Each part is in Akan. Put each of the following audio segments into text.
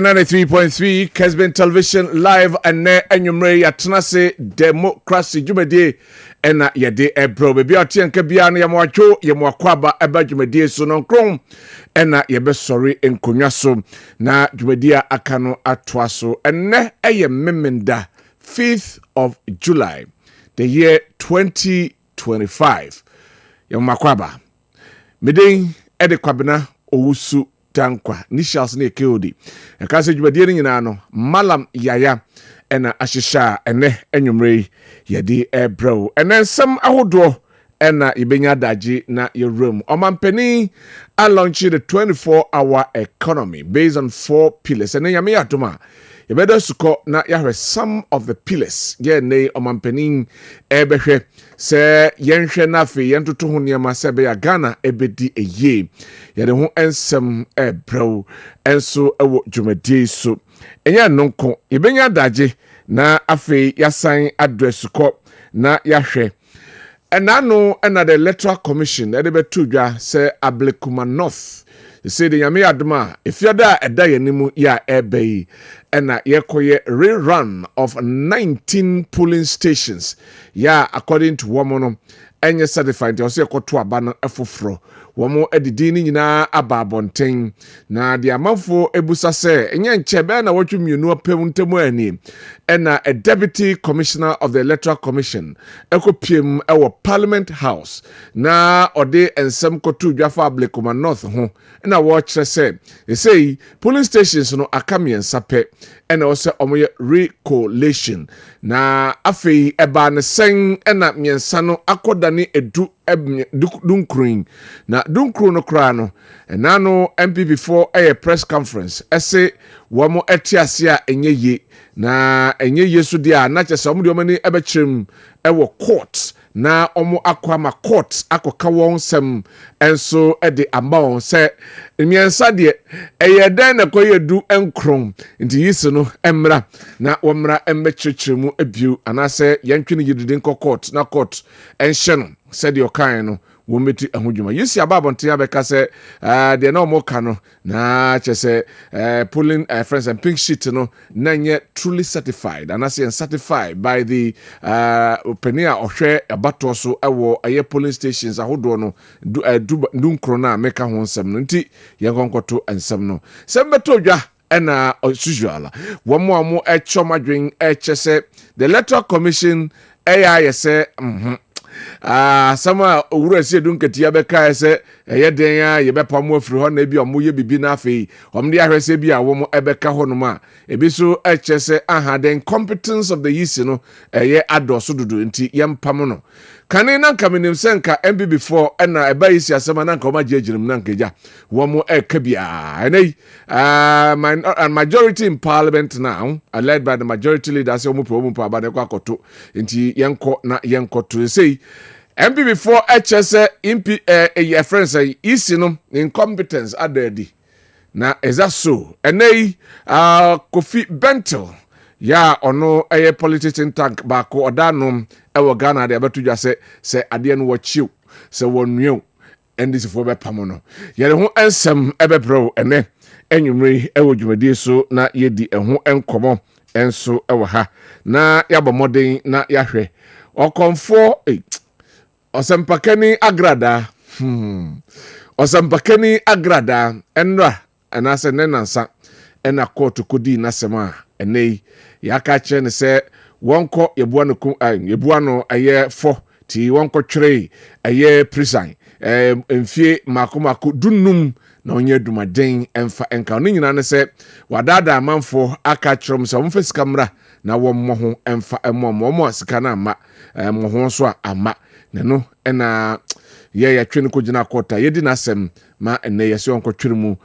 93.3 Kessben television live and enyumre yatenase democracy jumede ena yede ebro bebi atienka bia na yamwacho yamwakwaba eba jumede so nonkron ena yebe sorry enkonwa so na jumede aka no atoa so enne eye memenda 5th of July the year 2025 yamwakwaba meden ede Kwabena Owusu Dankwa initials ne KOD eka se dwumadie ni nyina no malam yaya ena ahyehya ene enwumre yedi ebro enen sam ahodo ena ibenya daji na yerum omampani a launch the 24-hour economy based on 4 pillars enen yame yatoma yebedo suko na yahwe some of the pillars ye ne omampani ebehwe se yenhwe na fe yentoto ho niam sebe ya Ghana ebedi eye yede ho ensem ebro enso ewo dwumadie so enya nonko yebenya daje na afe yasan address ko na yahwe enano ena the electoral commission edebetu dwa se Ablekuma North say the yame adma if yada eda yanimu ya ebei ena yekoye rerun of 19 polling stations ya according to womono enye certified ose ekoto aba no efoforo womo edidi ni nyina ababonten na de amanfo ebusa se enye nchebe na wotwemienu apem ntemu ani ena a deputy commissioner of the electoral commission ekopiem ewo parliament house na ode ensem kotu dwafa Ablekuma North ho ena wo kire se say polling stations no akamien sape ena ose omoye recollation na afei eba ne sen ena miensa no akodane edu dunkruin na dunkru no kra no enano MP4 a press conference ese womo etiase a enye na enye yesu dia na chese omo de omani ebechirem ewo court na omo akwama court akoka won sem enso ede ambaw se miensa de eye den na koyedu enkron nti yisi no emra na womra embechiremu abiu anase yentwene yidudin court na court enhye no said your kind no wometi ahudwuma yisi ababonte abeka se de na omoka no na chese pulling friends and pink sheet no nanye truly certified and as certified by the openia ohwe abato so ewo aye polling stations ahodo no dunkro na meka ho nsem no nti yenkonkoto ensem no sembeto dwa ena usual womo echomadwen echese the electoral commission ayese sama owura sie dunketia beka ese yeden ya yebepam afiri ho na bi omoye bibi na afei omde ahwese bi a wo ebeka ho no ma ebi so echese the incompetence of the yisi no ye adoso dudu nti yempam no kane na kamenim senka MB4 ena eba yisi asema na nka o majegirim na nkeja wo mo ekabia enei majority in parliament now led by the majority leaders o mo pro ba de kwakoto nti yenkoto say MB4 HS a friends say isi no incompetence adedi na ezaso enei Kofi Bentel ya ono eye politics tank bako odanom ewo Ghana de abetu se ade no wachiw se wonweo endisi fo be pamono yere ho ensem ebebro ene enwumre ewo dwumadie so na yedi eho enkomo enso ewo ha na yabomoden na yahwe okonfo osempakani agrada osempakani agrada enra anase nenansa ena court kodi nasema enei yaka ne se wonko yebuano aye fo ti wonko twere aye prison emfie makomako dunum na onye dumaden emfa enka no nyina ne se wadada amanfo aka kyerem se wonfa sika mra na wommo ho emfa emmo sika na ama mo ho so ama ne no ena ya twene ko gina kota yedi nasem ma ene yesi onko twiremu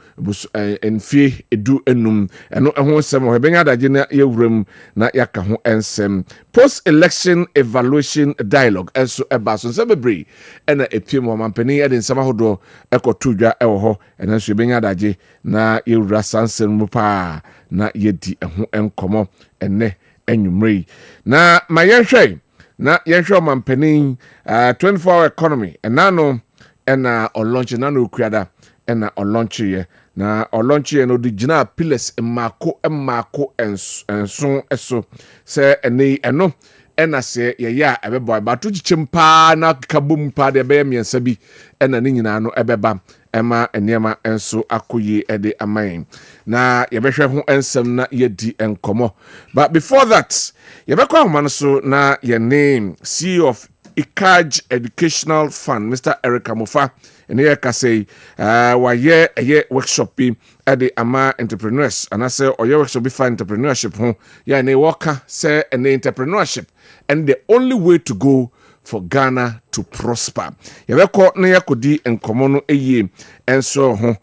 enfie edu enum eno ho sem ho benya daje na yewuram na yaka ho ensem post election evaluation dialogue enso ebaso sebebre ena epiem ho mampani ede nsama hodo ekotudwa ewo ho enso benya daje na yewura sansem mu pa na yedi ho enkomo ene enwumrei na mayenhwe na yensho mampani 24-hour economy enano ena on launch nano ukriada ena on launch ye na ɔlɔnkye no de gyina pillars mmaako enso eso sɛ ɛno ɛna sɛ yɛyɛ a ɛbɛbɔ bato kyikyem paa na kabom paa de ɛbɛyɛ mmiɛnsa bi ɛna ne nyinaa no ɛbɛba ɛma nneɛma enso akɔyie ɛde aman na yɛbɛhwɛ ho nsɛm na yɛdi nkɔmɔ but before that yɛbɛkɔ ahoma no so na yɛ name CEO of Ikaj Educational Fund Mr. Eric Amofa and here ka say waye a workshop bi at ama entrepreneurs and I say or your workshop be for entrepreneurship ho ya ne waka say an entrepreneurship and the only way to go for Ghana to prosper. Yɛbɛkɔ na yɛkɔdi nkɔmɔ no ɛyie ɛnso ho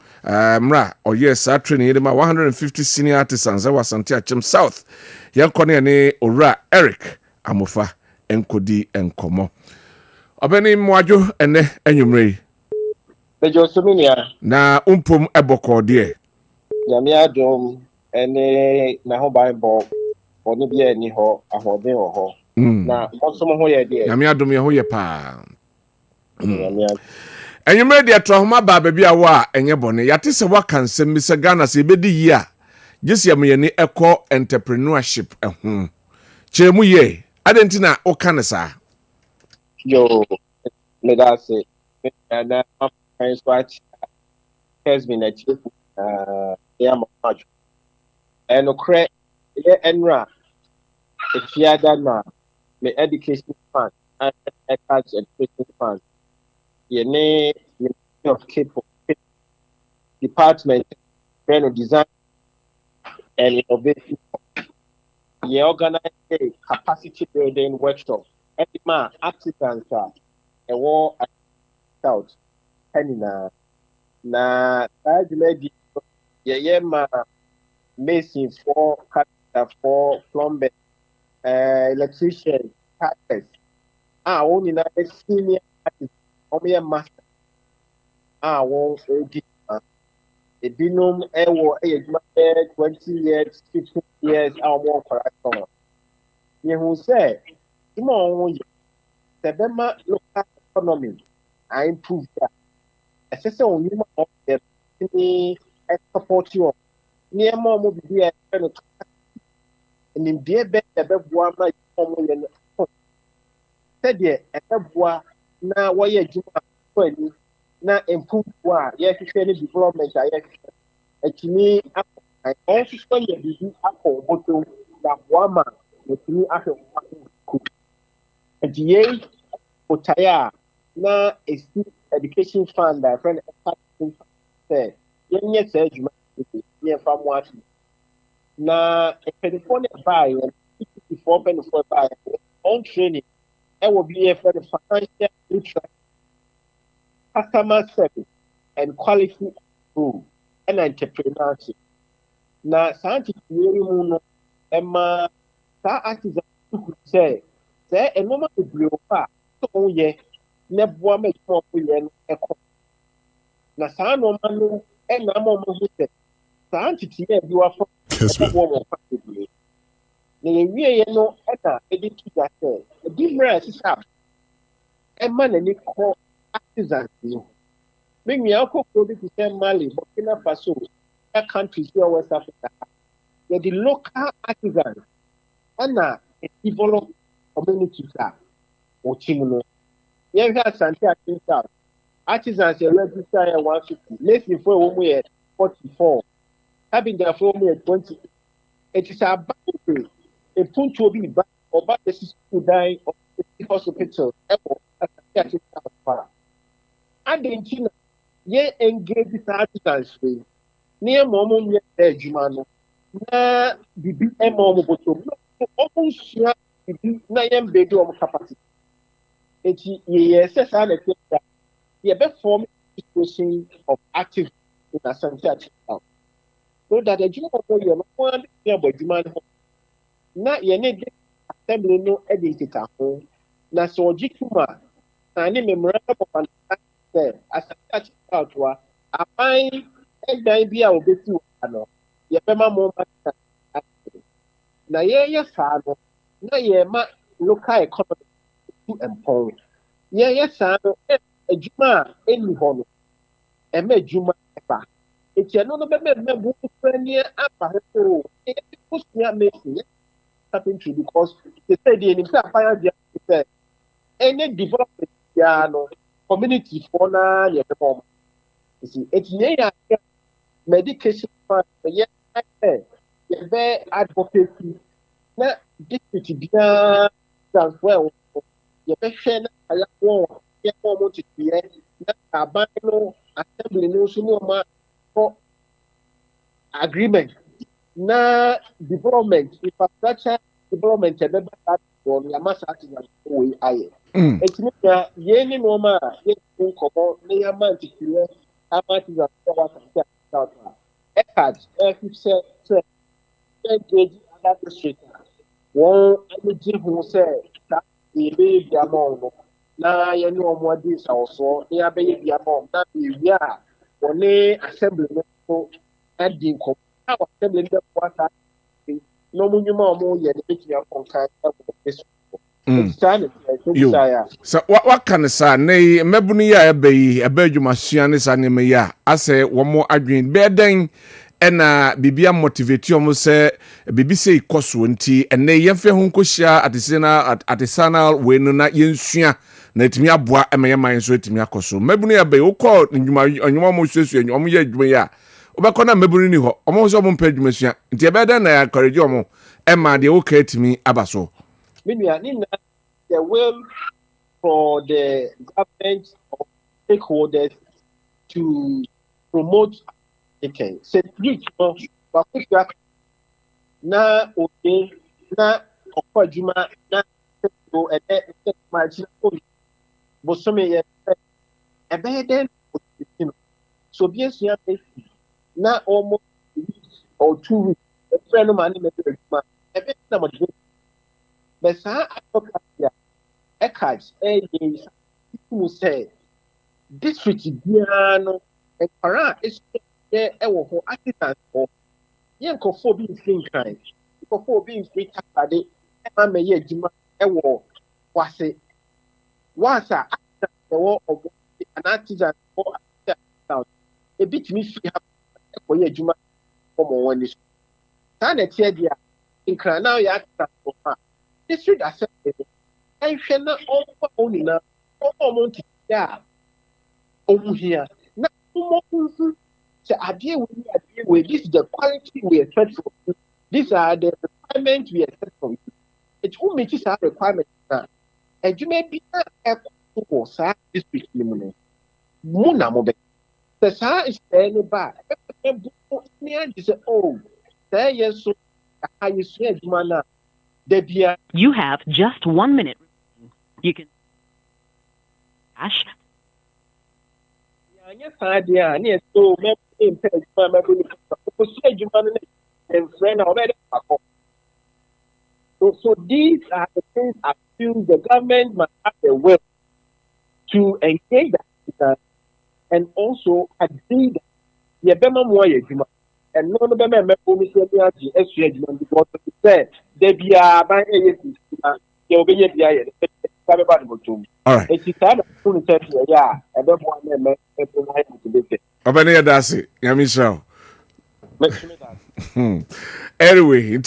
mra or yes our training ma 150 senior artisans ɛwɔ Asante Achem South yɛnkɔ ne Owura Eric Amofa enkodi enkomo obeni mwajo ene enwumre bejo sominia na umpom eboko de nyame adom ene na ho bible oni bia eni ho ahoden ho na mosom ho ye de nyame adom ye ho ye pa enwumre de atrohoma ba bia wo a enye bone yate se waka nsem bi se Ghana se bedi yi a gesiam ye ni ekọ entrepreneurship ehun chemu ye adentina okanesa yo me da say na my swatch Kessben achieve yeah much and okre ye enra efiada na me education fund and education fund ye ne of Cape department brand design and innovation ye organize a capacity building workshop and ma artisans a war out penina na lady ye ma mason for carpenter for plumber electrician carpenters only na senior artist or master won odi ebinum ewo eyeduma 20 years 15 years more correct ye who say imo on sebema local economy I improve that assess on you of the support you near more mobile and in dear bed the bois my said ye a bois now why you na improve what yes any development actually I also spend the busy apple bottle that woman with me after and ye otaya na a education fund that friend said yes sir you from what na a telephone buy and 54 buy on training I will be a for the financial literacy customer service and quality improve and entrepreneurship. Na scientific no Emma sa artisan say a moment to blow pa so ye ne boa me ko ye no eko na sa no ma no e na mo mo say scientific ye bi wa for Kessben na ye wie ye no e na e di tuga say e di mra sisa Emma na ni ko artisans no me nua ko bi to say Mali Burkina Faso countries here West Africa the local artisans and develop communities or chimno yeah Asante Achem South artisans register at 150 less for 44 having their for 20 it is a boundary a point to be back or back the school die of the hospital Asante Achem South and in China ye engage the artisans near Momo Juma na bibi emo botom almost sure bibi na yem bedu om capacity eti ye say na ye be form situation of active in Asante Achem so that the Juma for you no one dey about Juma na ye need assembly no editor ho na so jikuma na ni memorandum of understanding Asante Achem wa apai edan bi a obeti ano ye bema mo na ye sa no na ye ma local economy to empower ye sa no adwuma eni ho no e ma adwuma ba It's another member near upper happened to because they said the entire fire said any development community for now you see it's near medication very advocacy na district bia transfer you be share na aya won ye mo ti tie na aban no assembly no so no ma for agreement na development infrastructure development e be ba for ya masa artisan we aye etimi ya ye ni no ma ye nkomo na ya man ti tie artisan for what south ecard say engage district one energy who say that the baby among na ye no more this also ya be among na be we are one assembly no and the assembly no water no munuma mo ye the bit ya konkan this so what can say nay mebunu ya ebe adwumasua ne sa ne me ya ase wo mo adwen be den ena bibia motivate omo se bibi se ikoso nti ene yemfe ho nkohia artisanal we no na yensua na etimi aboa emeye man so etimi akoso mebunu ya be ukọ ndwuma mo hwesu omo ye adwuma ya obekọ na mebunu ni ho omo so omo mpa adwumasua nti ebe den na ya encourage omo ema de uka etimi abaso the will for the government or stakeholders to promote okay. So na okay na okwadwuma na so margin bosome ye den so be sua na almost or 2 weeks the friend no man na motivate but sa eckards people say district biano e para is there ewo ho artisans for yenkofo bi free kind yenkofo bi free takade e ma me ye adwuma ewo wase wasa ewo obo an artisan for artisan e bit me free have for ye adwuma for mo wani sa na tie dia nkra now ya artisan for district assembly and shena only na month ya here na this is the quality we expect from you. These are the requirements we expect from you. It's who makes our requirements now. And you may be a district limit. Muna mobe. The sa is any bad. Oh, there yes so you said mana. You have just 1 minute. You can dash. So these are the things I feel the government must have the will to engage that and also agree that and no because said they be all right. Obene dasi yamisha. Anyway, we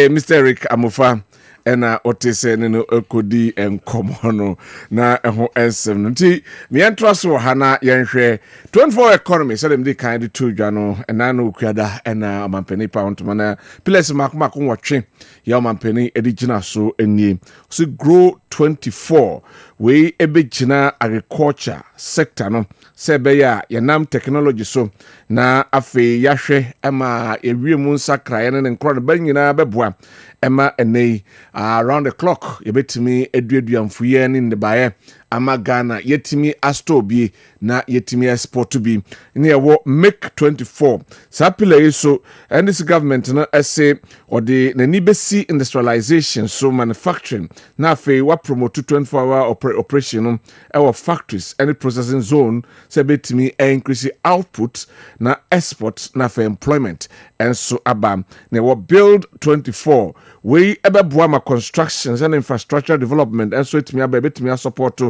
Mr. Eric Amufa ena otese no ekodi enkomo no na eho ensem nti me entra so hana yenhwe 24 economy so dem dey kind to dwa no ena no okuada ena amampani pound mana place makoma nwotwe ya amampani edigina so enie so grow 24 we ebegina agriculture sector no se be ya yanam technology so na afi yahwe ama ewiemu nsakra ne nkro no banyina beboa ema enei around the clock yebetimi eduaduamfuye ni ndebaye ama Ghana yetimi astobi na yetimi export bi ne ewo make 24 sapile yeso and this government no ese ode nani besi industrialization so manufacturing na fe wa promote 24-hour operation no ewo factories and processing zone se betimi increase output na export na for employment and so aba ne ewo build 24 we ebeboa ma constructions and infrastructure development and so etimi aba betimi support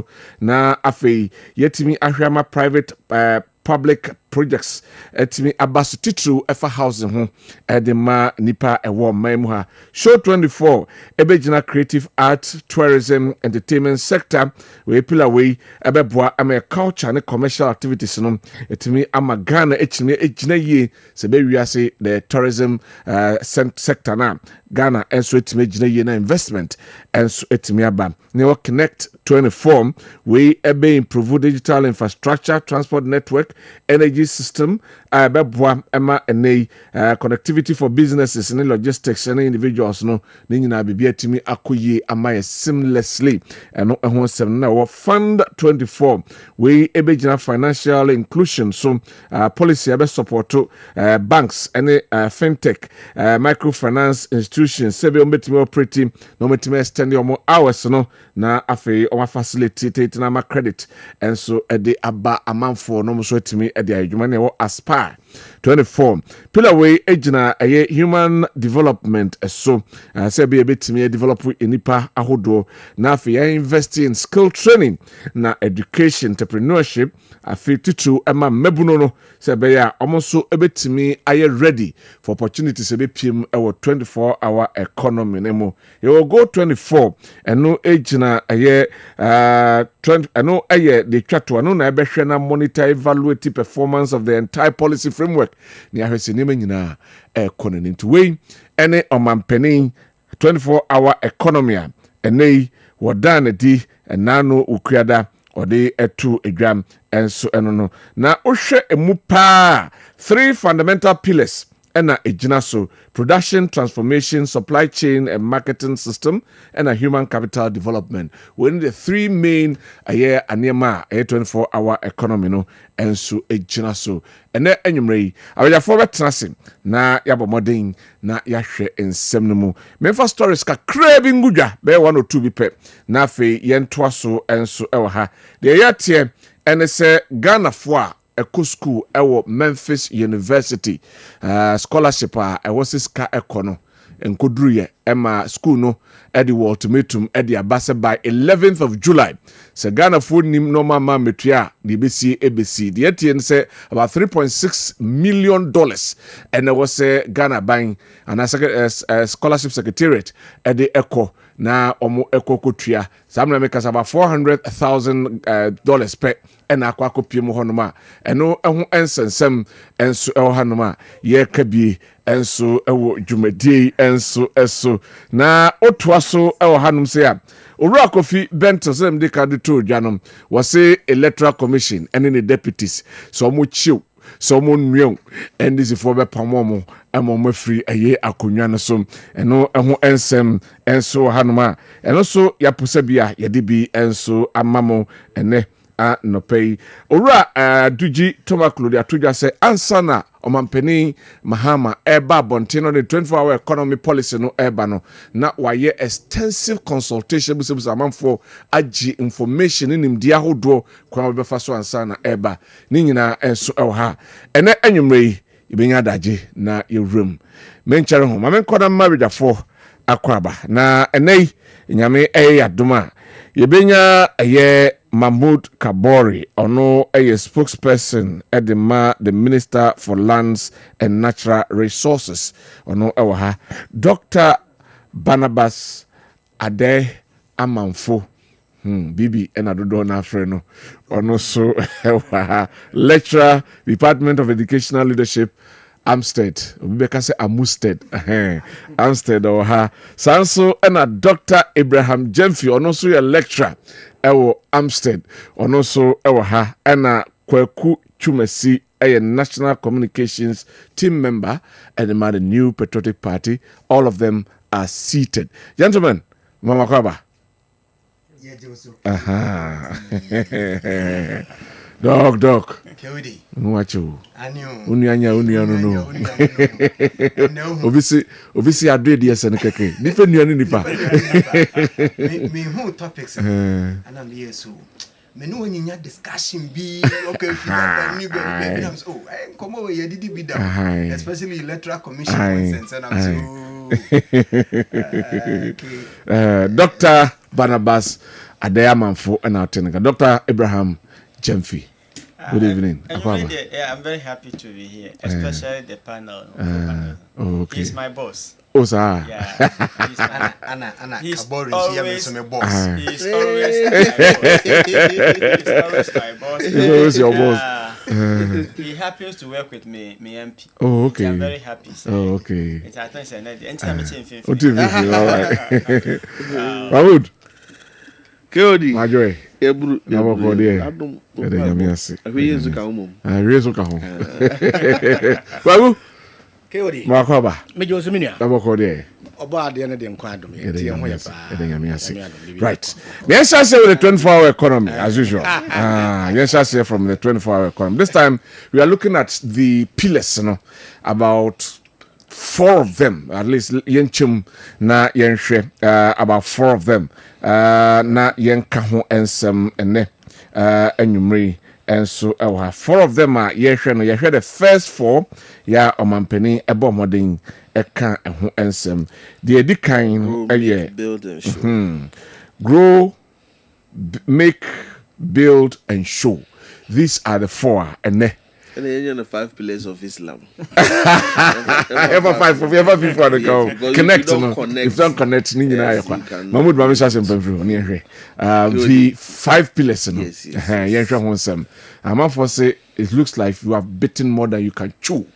na afei yetimi ahwama private public projects etimi abaso titru efa housing ho edema nipa ewo man mu ha. Show 24 ebegina creative art, tourism, entertainment sector we pillar we ebeboa ama culture and commercial activities no etimi ama Ghana etimi ejina ye se be wiase the tourism sector na Ghana enso etimi ejina ye na investment enso etimi aba ne connect 24 we ebe improve digital infrastructure, transport network, energy system beboa ema ene connectivity for businesses and logistics and individuals no ni nyina bibia timi akoye amaye seamlessly eno ehon sem na wo fund 24 we ebegina financial inclusion so policy ebe support banks and fintech microfinance institutions sebe ombetimi operating no metimi extend your hours no na afi o facilitate na ma credit and so ede aba amanfo no so etimi ede adwuma ne wo aspire 24 pillar way ejina human development so say be betimi develop enipa ahodo na afi invest in skill training na education entrepreneurship afi titu ema mebuno no say be ya omoso ebetimi aye ready for opportunities ebe piem ewo 24-hour economy nemo you go 24 eno ejina 20 eno the chat eno na ebehwe na monitor evaluate performance of the entire policy framework ni ahwese ni nyina economy into way ene omampeni 24-hour economy ene wodan di enano ukriada ode etu edwam enso eno no na ohwe emu pa 3 fundamental pillars ena ejina so production transformation supply chain and marketing system and a human capital development when the 3 main anema 24-hour economy no enso ejina so ene enyumrei awajafo betrase na yabo modern na yahwe ensem no mu memfa stories ka krabi ngudwa be 1 or 2 bi pe na fe yentoa so enso ewo ha de yatie ene se Ghana fo a Eco School ewo Memphis University scholarship ewo siska ekono enkodruye ema school no edi ultimatum edi abase by 11th of July se Ghana food nim no mama metua the ebc the atn say about 3.6 million dollars and there was a Ghana buying and a scholarship secretariat edi eco na omo eco kotua samna make about $400,000 per and akwa kopiem honoma eno eho ensensem enso eho hanoma ye kabie enso ewo dwumadi enso eso na otoa so ewo hanum se ya Owura Kofi Bento sem de ka de to dwanom was say electoral commission and the deputies so mo chiw so mo nwion and this for be pamomo amom free aye akonwa no so eno eho ensem enso hanoma eno so ya posabia ye de bi enso amamo ene no pay Owura Duji Tomaklo de atudwa se ansana omampeni Mahama eba bontino the 24-hour economy policy no eba no na waye extensive consultation busebusa amanfo agi information nim dia hodo kwa befa so ansana eba ni nyina enso ewo ha ene enwumrei ibenya daje na yewrum menchere ho mamenkoda marriagefo akwaba na enei nyame adoma yebenya Mahmoud Kabori ono a spokesperson edema the Minister for Lands and Natural Resources ono ewa Dr. Barnabas Ade Amanfo Bibi enadodo na freno ono so ewa lecturer Department of Educational Leadership Amstead obeka se Amusted Amstead oha sanso ena Dr. Abraham Jemfi ono so a lecturer ewo Amstead ono so ewo ha ena Kwaku Chumesi a national communications team member and the New Patriotic Party. All of them are seated. Gentlemen, Mama Kwaba. Yeah, Joseph. Dog. Kewidi. Mwacho. Anyo. Unyanya no. Obisi adwe di ese nkeke. Nife nuanu nipa. Me who topics. And I'm here so. Me no nyinya discussion bi okay ni be I'm so come over here did be down especially electoral commission nonsense and I'm so Dr. Barnabas Ade Amanfo and Dr. Abraham Jemfi. Good evening. Yeah, I'm very happy to be here, especially the panel. Oh, okay. He's my boss. Oh, sir. Yeah. He's He's always my boss. He's always my boss. He's always my boss. He's always your boss. He happens to work with me MP. Oh, okay. I'm very happy. Oh, okay. It's attention. Anytime All right. Mahmoud. Kodi. Majoy. Ebru. Nabo there. Adum. Edeyamiase. Afiyezu ka umum. Rezo ka ho. Babu. Kodi. Makwaba. Mejo so minia. Nabo there. Oba ade na de nkwa adum ye tie ho ye pa. Edeyamiase. Right. Yes, I say with the 24-hour economy as usual. Yes, I say from the 24-hour economy. This time we are looking at the pillars, about 4 of them, at least yenchum na yenhwe, about 4 of them, na yenka ho ensem ene enwumri enso ewa 4 of them are yehwe no yehwe the first 4 ya omampani ebo modern eka ho ensem the edikan Build and show. grow, make, build and show. These are the 4 ene. And then the 5 pillars of Islam. Ever 5 people to go connect. If don't connect, Mahmoud Bamisha the 5 pillars. Yes. I'm for say it looks like you have bitten more than you can chew.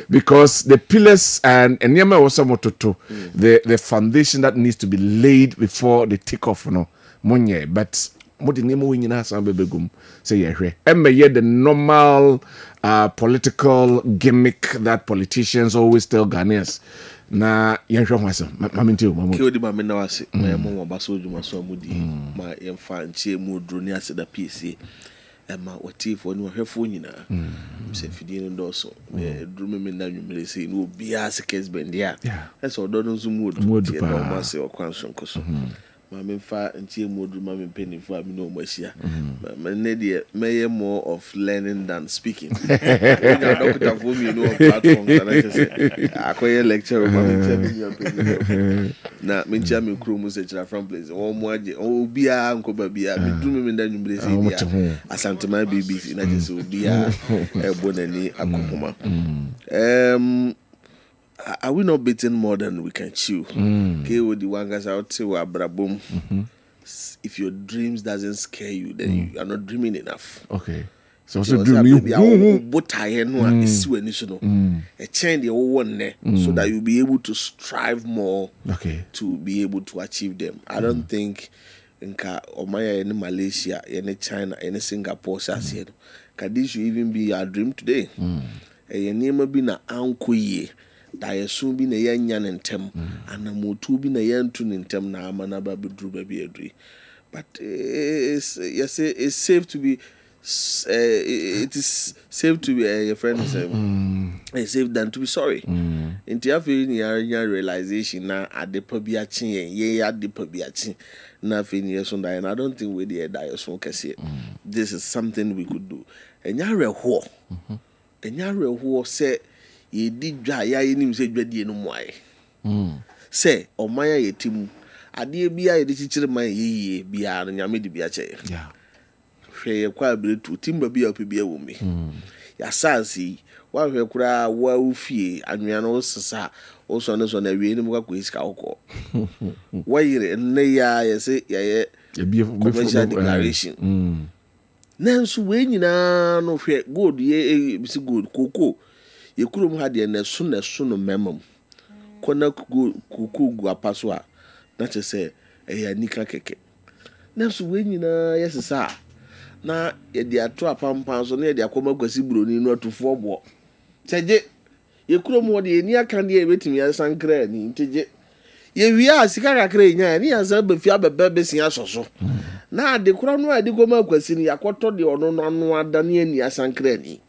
Because the pillars and Nyama also mototo the foundation that needs to be laid before they take off, Monye, but what the name winning us and begum say the normal political gimmick that politicians always tell Ghanaians. Na yenhwe hwasa maminti o mamu Kodi ma me na wase ma mo baso djuma so amudi ma yemfa nche mu drone ase da PC ma watifo ni hwefo nyina se fidie no doso drume me na nwumere se no bia se Kessben dia eso do no zumu do tie no ma se okwanso nkoso ma me mfa nche mu dru ma me penifo a me no machia ma ne de meye more of learning than speaking na doctor for me no platform that say akoye lecture ma me tell na me ncha me kro mu se chira from place o mo age obia nkoba bia me dru me nda nwumere se dia asantema BBC na je se obia ebonani akokoma are we not beating more than we can chew? Okay, with the one guys out to Abrabum. If your dreams doesn't scare you, then you are not dreaming enough. Okay. So dreaming but I know is when you a change the one there so that you'll be able to strive more to be able to achieve them. I don't think nka omaya in Malaysia, in China, in Singapore, said this should even be your dream today. A name be na ankoye. Da soon be na yan ntem and a motu be na yan tun ntem na amana baby drew baby adri. But it's safe to be it is safe to be your friend it's safe than to be sorry. Into your realization na adepa bi achin ye adepa bi achin na fini so and I don't think we dey die so kese. This is something we could do. Enya reho say ye di dwa ya ye nim se dwadie no moaye se omaya ye timu ade bia ye di chichire man ye bia no nyame di bia che hwe ye kwa bretu timba bia ope bia wo me ya sansi wa hwe kura wa ufie anwea no sesa o so na wie ni mo kwa isika okọ wa yire ne ya ye se ye commercial declaration nanso we nyina no hwe gold ye bisi gold koko ye kurom ha de na so no memam kona kuku gu apaso a na che se ya nika keke nanso we nyina yesesa na ye de ato apampan so na ye de akoma kwasi broni no atufo bo cheje ye kurom ho de ni aka de betimi asankra ni cheje ye wia sika kakra nya ni asa ba fi abeba besia soso na de kura no ade koma kwasi ni yakoto de ono no anu ada ni ani asankra ni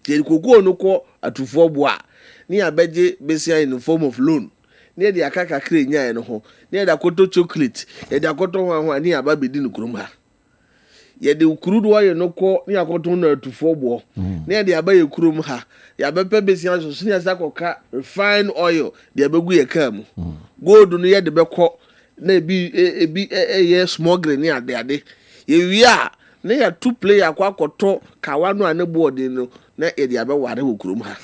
ye kogo no ko atufo bo a ni abeje besia in the form of loan ni de akaka kra nya no ho ni de akoto chocolate ye de akoto ho ni aba bedi no kurum ha ye de ukurudu wa ye no ko ni akoto no atufo bo ni de aba ye kurum ha ya bepe besia so ni asa koka refined oil de abegu ye kam gold no ye de beko na ebi ye smuggling ni ade ye wi a na ya two player kwa koto kawa no ane board no na e dia be ware wo kurom ha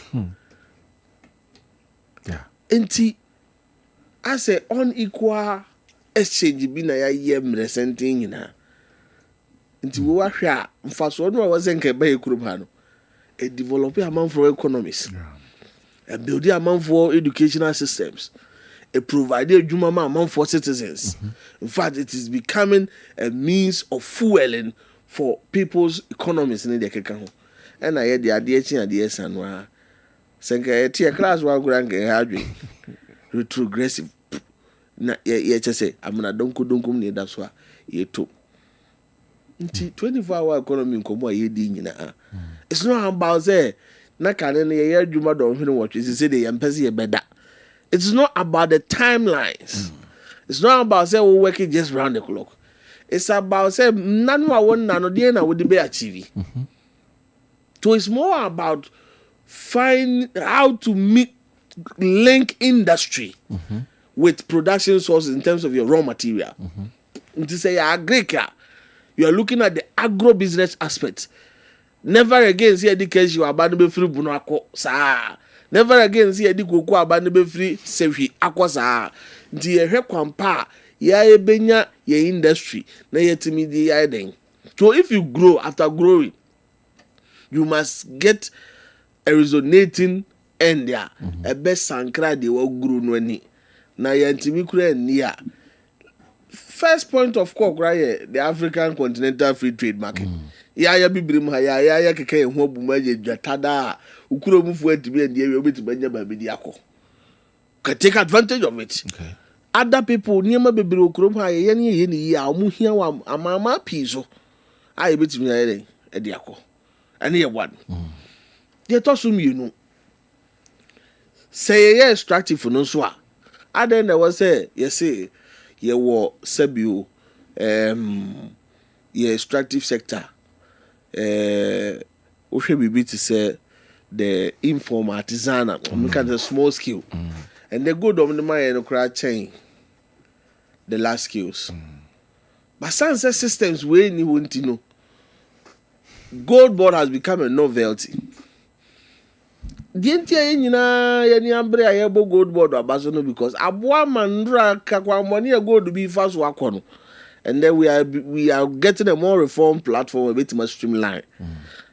yeah enti as a unequal exchange bi na ya ye mresenting nyina nti wo ahwe a mfaso no wa zenke ba kurom ha no e develop a man for economies a build a man for educational systems a provide adwuma ma man for citizens in fact it is becoming a means of fueling for people's economies in the keka ho and I hear the ade chi ade sanwa senka e class wa gura nge hadwe retrogressive na ye chese amuna donkum ne da so a ye to nti 24-hour economy nkomo a ye di nyina it's not about say na kane ne ye adwuma don hwene what is say the empese ye beda. It's not about the timelines. It's not about say we working just round the clock. It's about say none wa won na no dey na we be achieve. So it's more about find how to link industry with production sources in terms of your raw material. To say agriculture, you are looking at the agro business aspect. Never again see education you abandon free bunako sa. Never again see edi koko abandon be free sewi akwasa. Nti ye hwe kwampa ya ebenya ye industry na yetimi di ya den. So if you grow after growing, you must get a resonating end there. A best sankra de wo grow no ani. Na yentimi kura ni a. First point of call right the African Continental Free Trade Market. Ya bibrim ha ya keke ho bumaje dwatada ukuro mufu atibi and we obetibanya babedi akọ. Can take advantage of it. Okay. Other people niema bibiri ukuro ha ye ni ya omu hia wa amama piso. Aye betimi ya ede akọ. Ani ye one. They tosum you know. Say ye extractive no so a. Aden there was say you say ye wo sabio ye extractive sector. Ohwe bibi to say the informal artisanal, look at the small scale, and the good of the man no cry chain the last skills. But science systems we ni want to know. Gold board has become a novelty. Dienti nyina ye ni ambre ayebo gold board abaso no because aboa mandra kakwa money gold be fast wakono. And then we are getting a more reformed platform a bit more streamlined.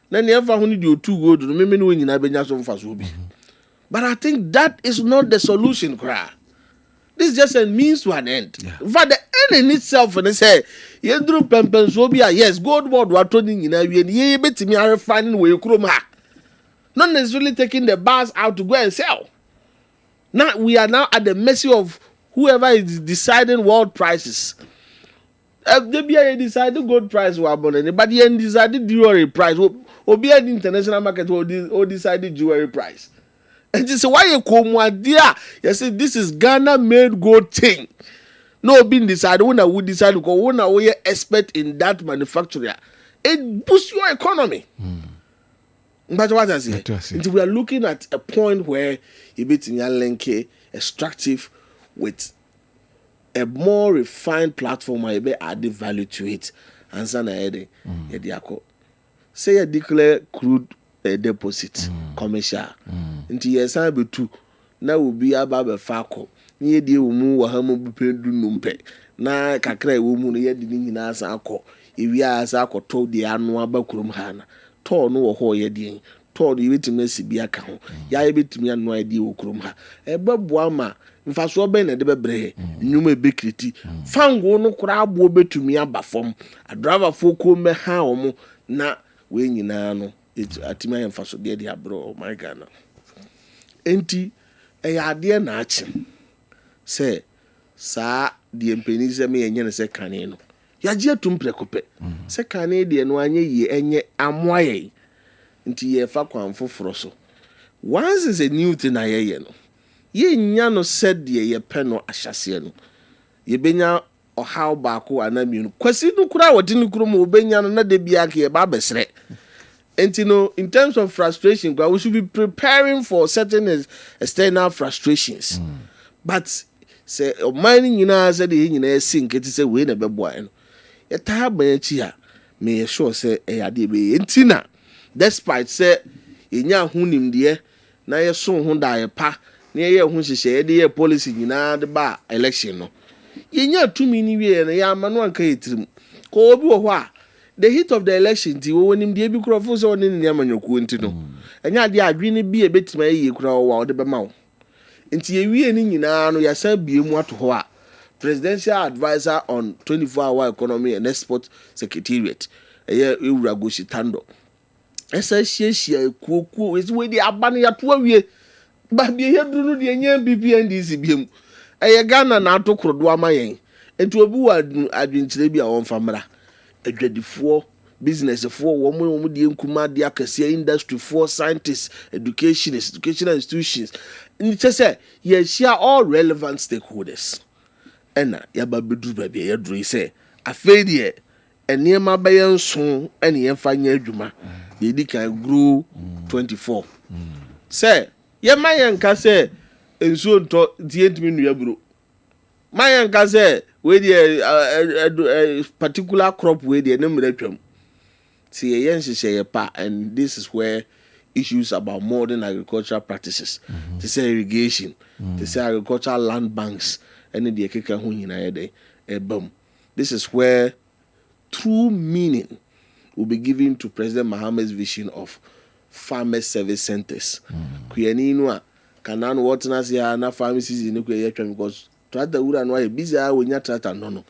Then the ever only do two good no me no nyina benya so fast will be. But I think that is not the solution, cry. This is just a means to an end. Yeah. But the end in itself, and they say, you do pempen so be yes, gold board what turning in a ye bet me are finding where you chroma. Not necessarily taking the bars out to go and sell. Now we are now at the mercy of whoever is deciding world prices. The BIA decided gold price were abundant, but the end decided jewelry price. Or be an international market or decided jewelry price. And this is why you come dear. You see, this is Ghana made gold thing. No being decided when I would decide to go when I we expert in that manufacturer. It boosts your economy. But what I say, we are looking at a point where you bet in your lenke extractive with a more refined platform where you be added value to it. And so now, say you declare crude deposit commercial. Until you sign be two, now will be about a faco. Near the umu wa hamu bupendu numpe. Na kakra umu no yedi ni na asako. Iwi asako to the annual backroom hana. To no ho yedi. To the witness be a count. Ya ebitimi anu idea okrum ha. Ebeboama. Mfaso be na de bebre nyuma bekriti fango no kura abo betumi aba fom a driver foko me ha omo na we nyina no atima mfaso de abro my Ghana enti ade na achi se sa de empeni se me yenye ne se kane no ya je atum prekope se kane de no anye yi enye amoaye enti ye fa kwan foforo so once is a new thing ayeye no ye nya no said ye peno ahyase no ye benya ohaw baako anami no kwasi no kura wodi no kuro mo benya no na de bia ke ye ba besre enti in terms of frustration we should be preparing for certain external frustrations but say mining nyina said ye nyina sink it say we na beboa no ye ta ba chi ha me sure say ade be entina despite say enya ho nimde na ye so ho da ye pa na ye ho hyehyɛ de ye policy nyina de ba election no yenya tumi ni wie na ya ama no anka yetirim ko obi wo ho a the heat of the election ti wo nimde bi kura fo so ne ne amanyoku nti no enya de adwene bi e betima ye kura wo de be ma wo nti ye wie ni nyina no ya sa bie mu ato ho a presidential advisor on 24-hour economy and export secretariat ewura Goshitando esa hia kuokuo we di abane ya to awie ba bie heduru no de nya BPNDC biem Ghana na atokrodo amayen enti obi wa adwenkyere bi a wonfa mra adwadifo business for wo de nkuma de akase industry for scientists educational institutions nti say ye share all relevant stakeholders ena ya ba bedu ba bia ya duru say afei de eniema ba ye nso ene ye fa nya adwuma ye di kan grow 24 say ye mayen ka say enso nto die ntimi nua bro mayen ka say we dey particular crop we dey na mratwam see ye nhyehyɛ pa and this is where issues about modern agricultural practices to say irrigation to say agricultural land banks and the keka ho nyina ye dey bam this is where true meaning will be given to President Mohammed's vision of farmer service centers kuyani no a kanan wotness ya na pharmacies ni kuye twam because trata ura no ye busy a wonya trata no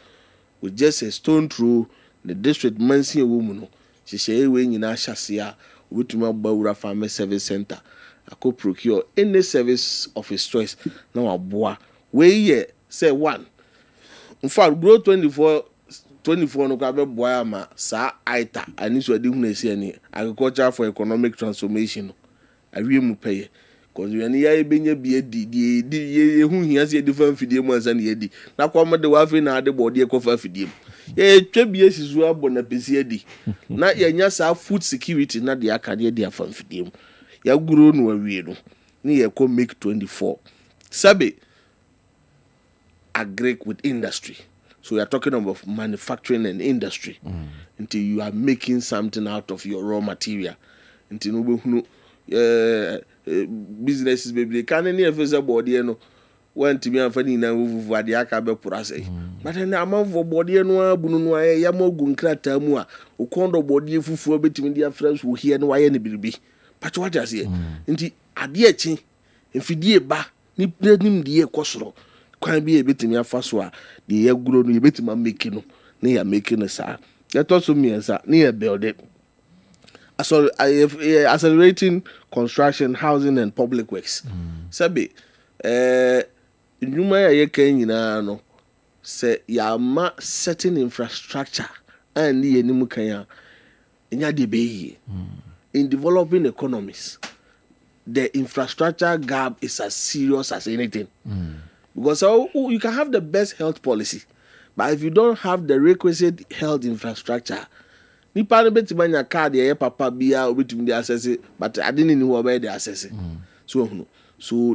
with just a stone through the district mansi ewo mu no hyehyɛ we nyina hyase a wotuma bawura farmer service center akọ procure any service of his choice na waboa we ye say one in fact grow 24 no ka be boa ma sa aita ani so ade hunu esi ani agriculture for economic transformation awie mu peye cause we ani ya ebenya bi edi ye hu hia se different fidie mu ansa na edi na kwa mo de wa fe na ade body ekofa fidie ye twa bi esizu abo na pesi edi na ye nya sa food security na de akade de afa fidie mu ya guru no awie no ni ye ko make 24 sabe agree with industry. So we are talking about manufacturing and industry until you are making something out of your raw material. Until no businesses baby can any of us body no want to be afani na vuvu ade aka be porase. But na amafo body no abunu no aye ya mogu nkrata mu a okondo body fufu betimi dia friends wo here no aye ne biribi. But what I say until ade achi mfidie ba ni nim die kosoro kwan bi ebetimi afa so a de ye guro no ebetimi make no na ya make no sa let us me sa na ya build it accelerating construction housing and public works sabe nyuma ya ye kan nyina no se ya ma certain infrastructure and ye nim kan ya nya de be in developing economies the infrastructure gap is as serious as anything because you can have the best health policy, but if you don't have the requisite health infrastructure, nipa no betima nya card ye papa bia obetumi dey access it, but I didn't know where they access it. So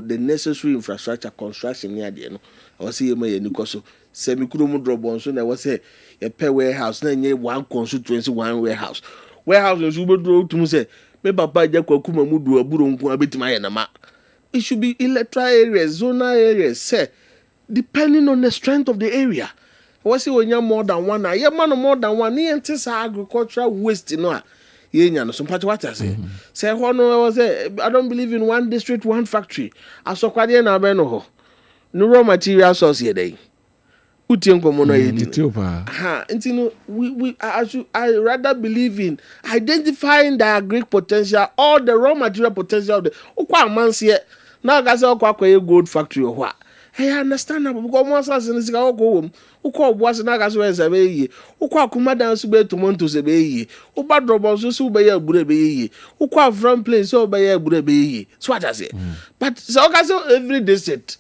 the necessary infrastructure construction near there no. I was say me ni so semi kuromu drop on so na was say a per warehouse na nye one constituency one warehouse. Warehouse no so be draw to say me papa je kwakuma mu du aburo nko abetima ye na ma. It should be electoral areas, zonal areas, say, depending on the strength of the area. What's it when you're more than one? Yeah, man, more than one. You enter agricultural waste, you know. Yeah, some part what I say. Say, I don't believe in one district, one factory. I saw quite an abeno. No raw material source here, day. I rather believe in identifying the agri potential or the raw material potential of the now guys are quite gold factory or what. Hey, I understand now because once I see this guy go home, who call was na guys where say who call kumada so be tomatoes be who bad robots so be bure be who call from place so be bure be so what I say. But so guys every district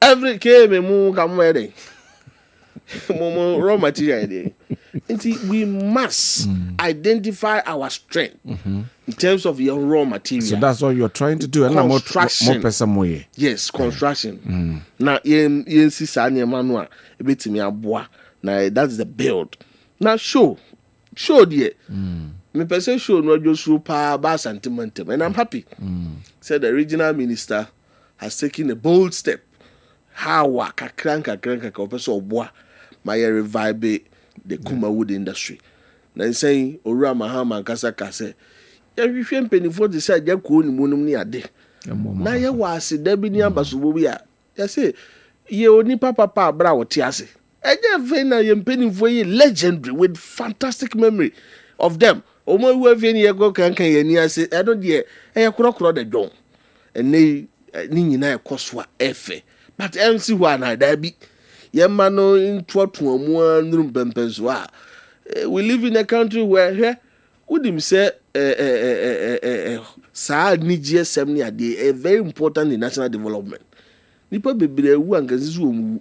every came mu come where raw material there. We must identify our strength in terms of your raw material. So that's what you're trying to do. Construction. More person way. Yes, construction. Now, yen si sa ni manual ebetimi aboa. Now that's the build. Now show show deɛ me person show no just super ba sentimentum, and I'm happy. Said the regional minister has taken a bold step. How kakranka person obwa my revive the Kuma wood industry. Then saying Ora Mahama Kasa Kase. Ya hwehwe mpenifo de say ya ko ni munum ni ade. Na ye wase da bi ni abaso bi a. Ya say ye oni papa bra wo te ase. Eje fe na ye mpenifo ye legendary with fantastic memory of them. Omo wu afi ni ye go kankan ye ni ase. Edo de e korokoro de dwon. Ene ni nyina e koso a efe. But MC who na da bi. Ye ma no into to amu anrum pempenso a. We live in a country where here would say sa Nigeria semni ade a very important in national development. Nipa bebre wu angazizu omu.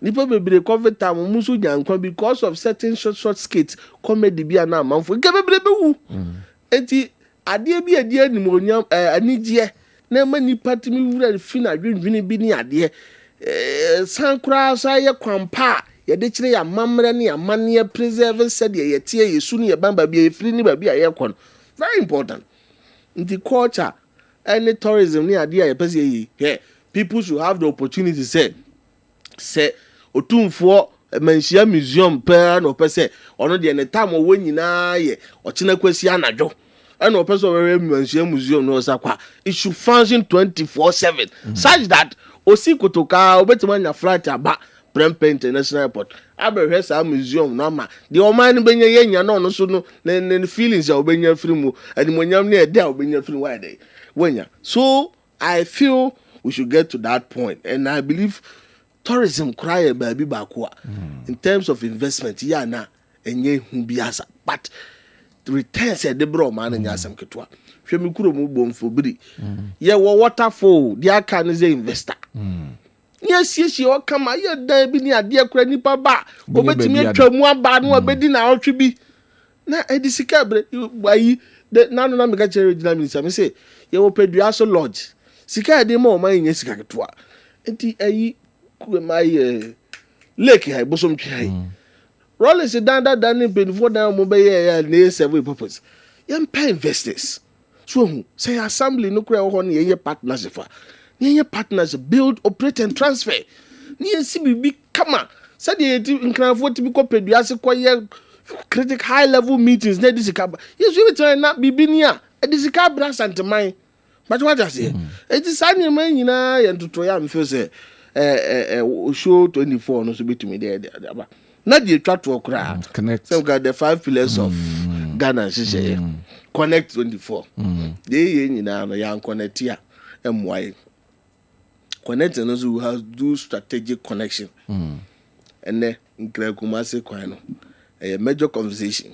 Nipa bebre cover time musu nyankwa because of certain short skits comedy bia na amanfo nke bebre be wu. Enti ade bi ade animonyam anigye na ma nipa timi wura fi na dwendwene bi ni ade sankra sa ye kwampa ye de kire ya mamre ne ya mane preserve said ye tie yesu ne ye bamba bi ye firi ni ba bi ye kon. Very important. The culture and the tourism ni ade ye pese yi. Yeah, people should have the opportunity say otumfo manhia museum pa no pese ono de ne time wo nyina ye o kina kwasi anadwo ana pese o we manhia museum no sakwa. It should function 24/7 such that osi kotoka obetima nya flight aba Prempeh International Airport abehwe sa museum no ma de o man benya yenya no so no ne feelings ya obenya free mu animonyam ne ede a obenya free why dey wenya. So I feel we should get to that point, and I believe tourism cry baby bakwa in terms of investment ya na enye hu biasa, but the returns e de bro man nya asem ketwa hwe mi kuro mu bomfo biri ye wo waterfall de aka ne ze investor yes o kama ye dan bi ni ade akura nipa ba obetimi atwamu aba no obedi na otwe bi na edisika bre bayi na no na me ka chere regional minister me say ye wo pedua so lodge sika de ma o man nya sika ketwa enti ayi ku my lake hay bosom twi hay rollers dan before dan mo be ye na serve purpose ye pay investors so hu say assembly no kura ho na ye partnership fa ye partnership build, operate and transfer ni si bibi kama said ye nkranfo tibi ko pedua se ko ye critic high level meetings na disika yes we try na bibi ni a disika bra santeman but what I say it is any man nyina ye ntoto ya me feel say show 24 no so betumi there na the twa to okra connect so got the 5 pillars of Ghana share connect 24 dey ye nyina no ya connect ya emwai connect and also we have do strategic connection and then nkra kumase kwan no a major conversation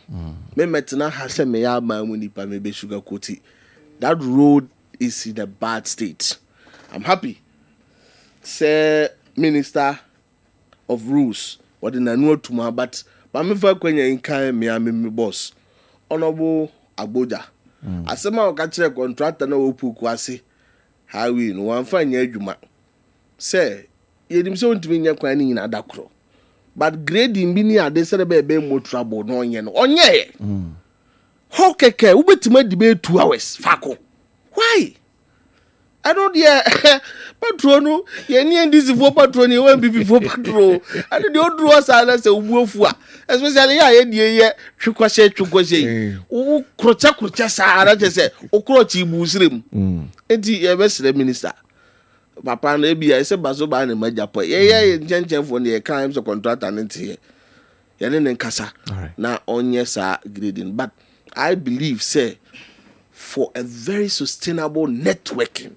me metina ha se me ya ma mu nipa me be sugar coating that road is in a bad state. I'm happy say minister of rules what in anu tuma but me fa kwanya nkan me boss honorable Agboja asema o ka kire contractor na opuku ase highway no wan fa nya adwuma say yedim se ontimi nya kwan ni nyina adakoro but grading bi ni ade sere be mo trouble no onye no onye ho keke ubetima di be 2 hours fako why I don't patronu ye ni ndisi for patroni we mpp for patro I don't do us ala se ubuofu a especially ya ye die ye twukwase u krocha sa ara je se okrochi ibu sirem enti ye be sire minister papa na bia ese baso ba na majapo ye nchen for na kan so contractor nti ye ne nkasa na onye sa grading but I believe say for a very sustainable networking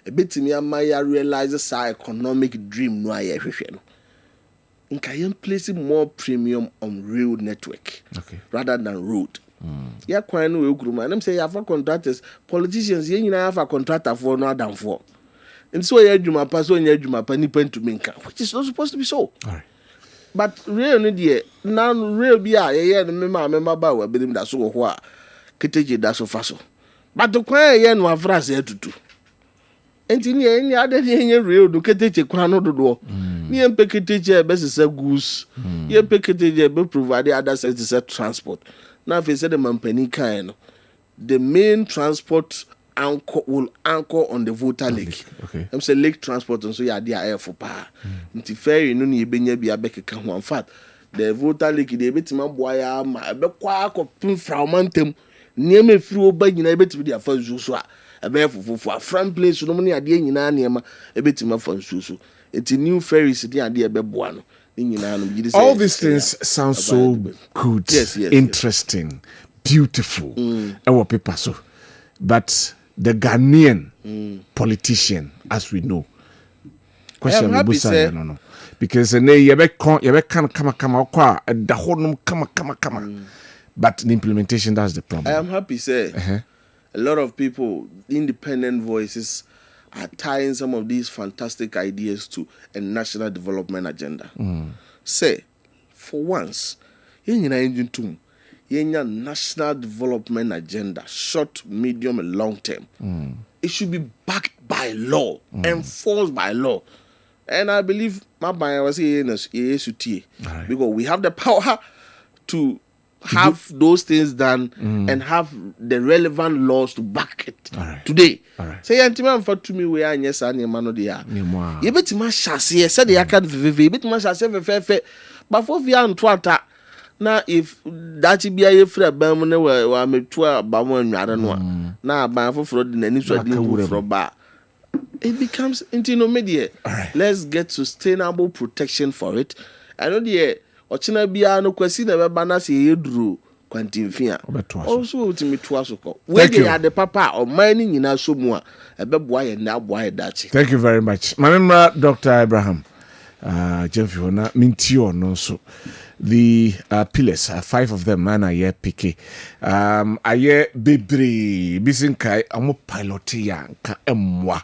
a bit me amaya realize sa economic dream no aye hwehwe no nka yem place more premium on rail network rather than road ya kwan no we group and them say ya for contractors politicians ye nyina ya contractor for no adam for and so ye adwuma pa so nya adwuma pa ni pen to minka which is not supposed to be so. All right. But rail no dey now rail bia ye me ma ba wa benim da so ho a keteje da so fa so but the kwan ye no afra se atutu enti ni enya ade ni enye rail do keteje kwan no dodo Ni empekete best say goose. Ye empekete be provide other services transport. Now if you say the mampani kind, the main transport anchor will anchor on the voter lake. Okay. I'm say lake transport and so ya dia air for power. Nti ferry no ni ebenya bia bekeka ho. In fact, the voter lake dey betima boya ma be kwa akopim fragmentum. Nieme free oba nyina ebetimi dia fa nsusu a ebe fufufu a front place no ne ade nyina niema ebetima fa nsusu. Eti new ferries dey ade ebe boa no. All these things sound so good, interesting, beautiful. Our paper so. But the Ghanaian politician, as we know, question no. Because you can come, but the implementation, that's the problem. I am happy, say a lot of people, independent voices, are tying some of these fantastic ideas to a national development agenda. Say, for once, national development agenda, short, medium, and long term. It should be backed by law, enforced by law. And I believe my buyer was because we have the power to have those things done and have the relevant laws to back it today. Say antima for to me we are yes and mano dia. You bet ma chassis said the can vivi bit ma chassis fe but for via ntwata na if that be a free bam na we me to abamo nware no na ban for the nani so di for ba. It becomes media. Let's get sustainable protection for it. I know the ochina bia no kwasi na be bana se yeduru kwantimfia also ultimate twasoko we dey at the papa or mining nyina so mu a ebe boa ye na boa ye dachi. Thank you very much. Manimra Dr. Abraham Jemfi na mintio no so the pillars 5 of them man aye pike aye bebre bisinkai amo pilotia ka emwa.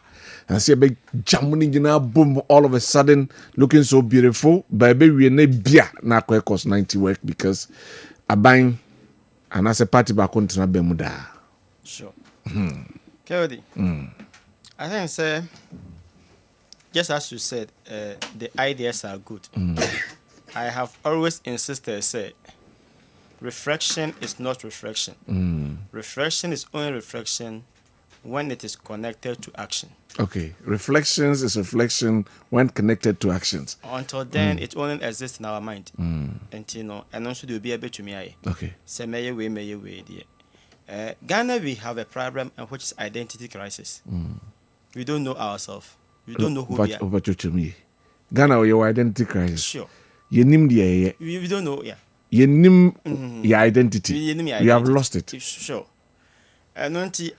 And see a big jamming in our boom all of a sudden looking so beautiful. Baby, we ne bia na cost 90 work because a buying and as a party back on to Bemuda. Sure. Kennedy. I think say just as you said, the ideas are good. I have always insisted say reflection is not reflection. Reflection is only reflection when it is connected to action. Okay, reflections is reflection when connected to actions. Until then, it only exists in our mind. And and also they will be able to me. Okay. Say may way. Ghana, we have a problem, which is identity crisis. We don't know ourselves. We don't know who we are. Over to me, Ghana, your identity crisis. Sure. You name the we don't know. Yeah. You name your identity. You have lost it. Sure. And until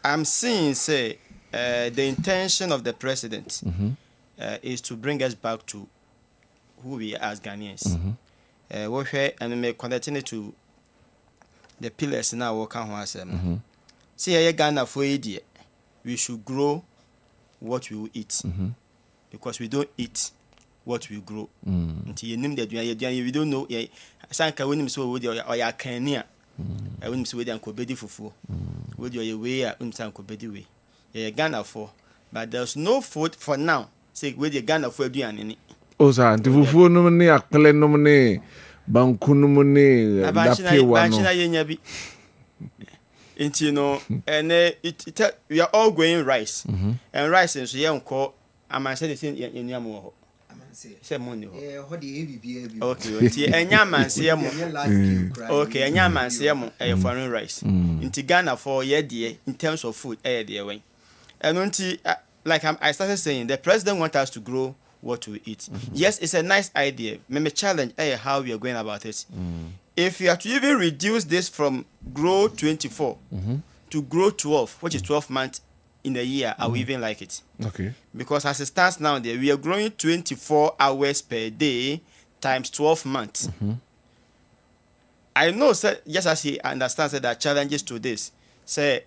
I'm seeing say. The intention of the president is to bring us back to who we are as Ghanaians. And may continue to the pillars in our work on see Ghana for idiot. We should grow what we will eat because we don't eat what we grow. Until you name that we don't know. Sanka when you saw with your Kenya, I wouldn't say and Kobedi Fufu. With your way, I wouldn't say Kobedi way. Ghana for, but there's no food for now. Say where the Ghana for doing any. Oh, sir, the fufu no money, a clean no money, banku no money, and we are all going rice, and rice is young call. I might say the thing in Yamu. Say money. Okay, and Yaman see okay, and Yaman see a foreign rice. Into Ghana for year in terms of food, dear way. And until, like I started saying, the president wants us to grow what we eat. Yes, it's a nice idea. Maybe challenge how we are going about it. If you have to even reduce this from grow 24 to grow 12, which is 12 months in a year, I will even like it. Okay. Because as it stands now, we are growing 24 hours per day times 12 months. I know, sir, just as he understands that challenges to this, say,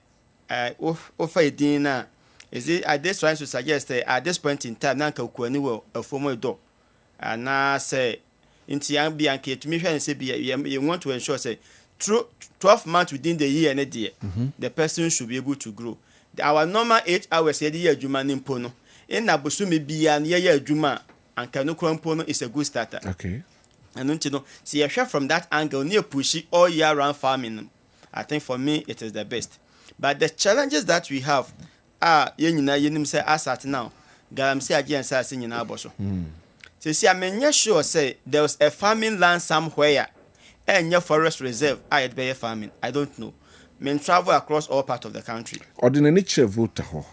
offer a dinner. Is it at this trying to suggest at this point in time, Nanka Kwani a former door, and now say, into young Bianchi to me and say, you want to ensure, say, through 12 months within the year and a year, the person should be able to grow. Our normal 8 hours a year, Juma Nimpono, in Nabusumi be an year Juma, and Kanukrampono is a good starter. Okay. And don't you know, see, I share from that angle near pushy all year round farming. I think for me it is the best. But the challenges that we have are you say as at now. Galamsi again says in Aboso. So see, I'm sure say there was a farming land somewhere and your forest reserve I had be farming. I don't know. Men travel across all parts of the country. Ordinary voter ho.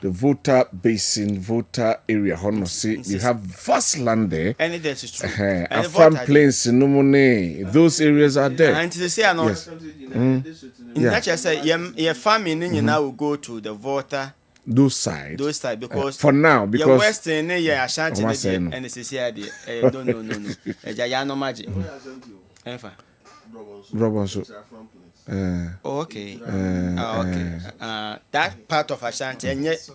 The voter basin, voter area, honor say you have vast land there. And that is true. And farm plains in Numone, those areas are there. And to say, I know, Yes. in that you say, your farming, you now will go to the voter. Those sides. Because for now, your because Western, yeah, Ashanti, Omaseno. and it's here. No. Jayano magic. Robinson. Okay. Okay. That part of Ashanti, and yet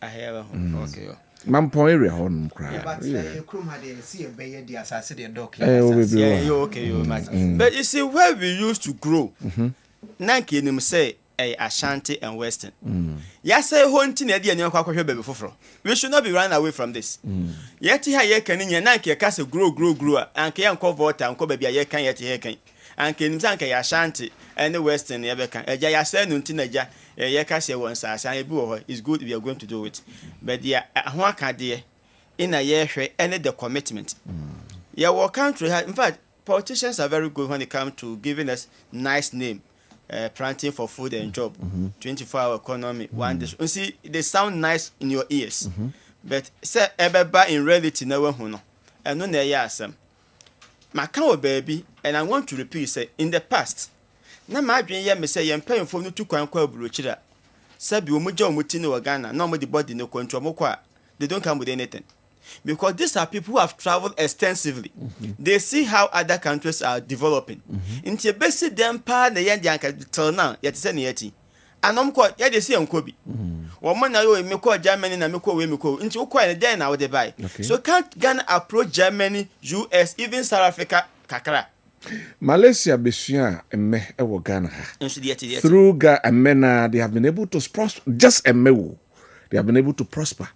I have okay. Mampon area hon cry. But Krum had see a bay, the assassin dog. Yeah, you okay, you imagine. But you see, where we used to grow, Nanki him say a Ashanti and Western. Yes, I hunting a dear new quacker baby for. We should not be running away from this. Yet here ye can in your Nanki a castle grow, and can cover water and cover a ye can yet he can. And can Zanka Ashanti and the Western ever can. A jaya said Nuntinaja, a Yakasia once as I boo is good we are going to do it. But dear, one can dear in a year, any the commitment. Your country in fact, politicians are very good when it comes to giving us nice name. Planting for food and job, 24-hour economy, one day. You see, they sound nice in your ears, but say ever in reality, no one and no near my cow baby, and I want to repeat, say in the past, na my dream, me say, I'm paying for no 2 bruchira. Sabi umujo mutino Ghana, no more the body no control mokwa. They don't come with anything. Because these are people who have traveled extensively. They see how other countries are developing. Into basic them part the young till now, yet send yeti. And I'm quite yet they see on Kobe. One man I me call Germany and me call we call into quite a day now they buy. So can't Ghana approach Germany, US, even South Africa, Kakara. Malaysia Bishia and me ewo Ghana. Through Ghana, they have been able to prosper. Just a mewo. They have been able to prosper.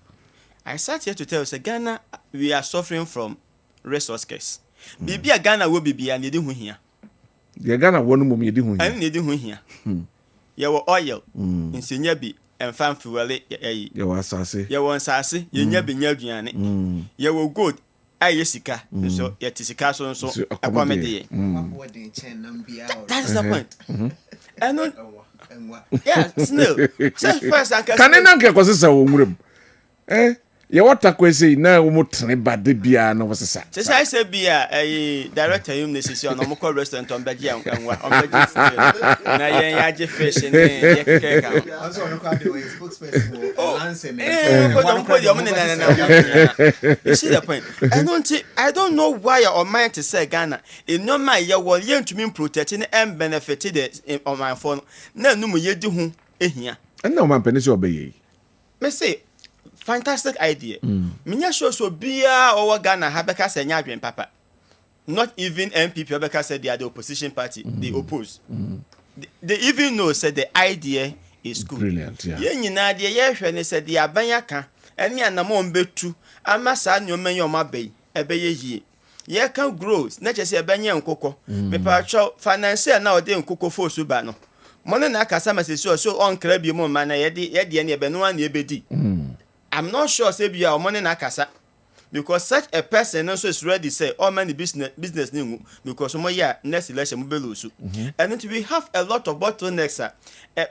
I sat here to tell you, Ghana, we are suffering from resource curse. Maybe a Ghana will be and you do here. The Ghana one mum you do I need do here. Your oil in Sinyabi and fan fuel. You are sassy. You want sassy, you never be near Gianni. You will good. I yesika, so yet is a castle so a comedy. That is the point. And yeah, still. First, I can get causes a woman. You what a question now, but the beer no was a sack. Just I said, be a director, you necessary on a local restaurant on Belgium and what on fish and you see the point. I don't know why or mind to say Ghana. In no my year, well, you to mean protecting and benefited on my phone. No, no, you do whom here. And no man penny obey. Me say. Fantastic idea. Minya show so bia or Ghana Habeka say nyadwen papa. Not even MPP Habeka said they are the opposition party. They oppose. They even know said the idea is good. Brilliant, yeah. Ye nyina de ye hwe ne said the abanyaka ene anamo mbetu ama sa nyomen yoma bay ebeye yie. Ye can grow na chese ebanye nkokọ. Me pa cho financier na ode nkokọ fo so ba no. Money na akasa masesi so on kra bi mo ma na ye de ne ebenu an ebedi. I'm not sure say be our money na kasa because such a person also is ready say all many business new because some year next election we lose. And then we have a lot of bottlenecks.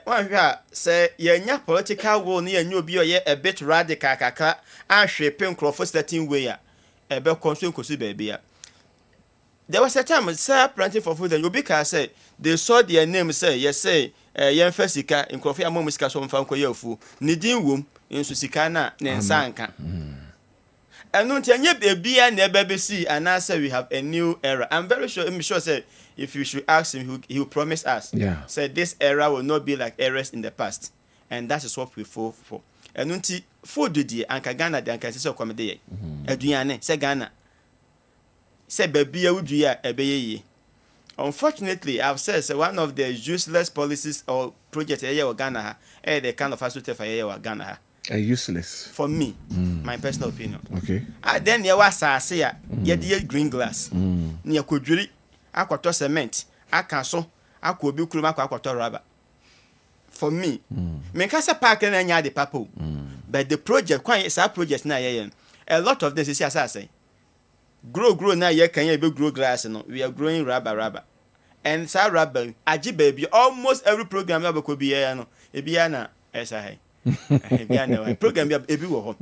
One here say your political will near new be a bit radical kaka and shaping Crawford certain way a be consume kosi baby. There was a time say planting for food and you because say they saw their name say yes say yen fesika in Crawford among musika so mfa ko yefu nidin wom in Susikana, Nensanka. And not any baby and never see, and answer we have a new era. I'm very sure, say, if you should ask him, he will promise us. Yeah. Said this era will not be like eras in the past. And that is what we fought for. And until food the Anka Ghana, the Anka Siso Comedy. Adriane, say Ghana. Say baby, would you a baby? Unfortunately, I've said one of the useless policies or projects a year Ghana, the kind of hospital for a year Ghana. Useless. For me, my personal opinion. Okay. Then there was a say, green glass. Near Kujuri, aquato cement, akaso, aquabu kruma, aquato rubber. For me, Menkasa Park and any papo. But the project, quite is our project now. A lot of this is as I say. Grow now, you can grow grass, and we are growing rubber. And so rubber, aji baby, almost every program ever could be a Ebiana, as I program everywhere.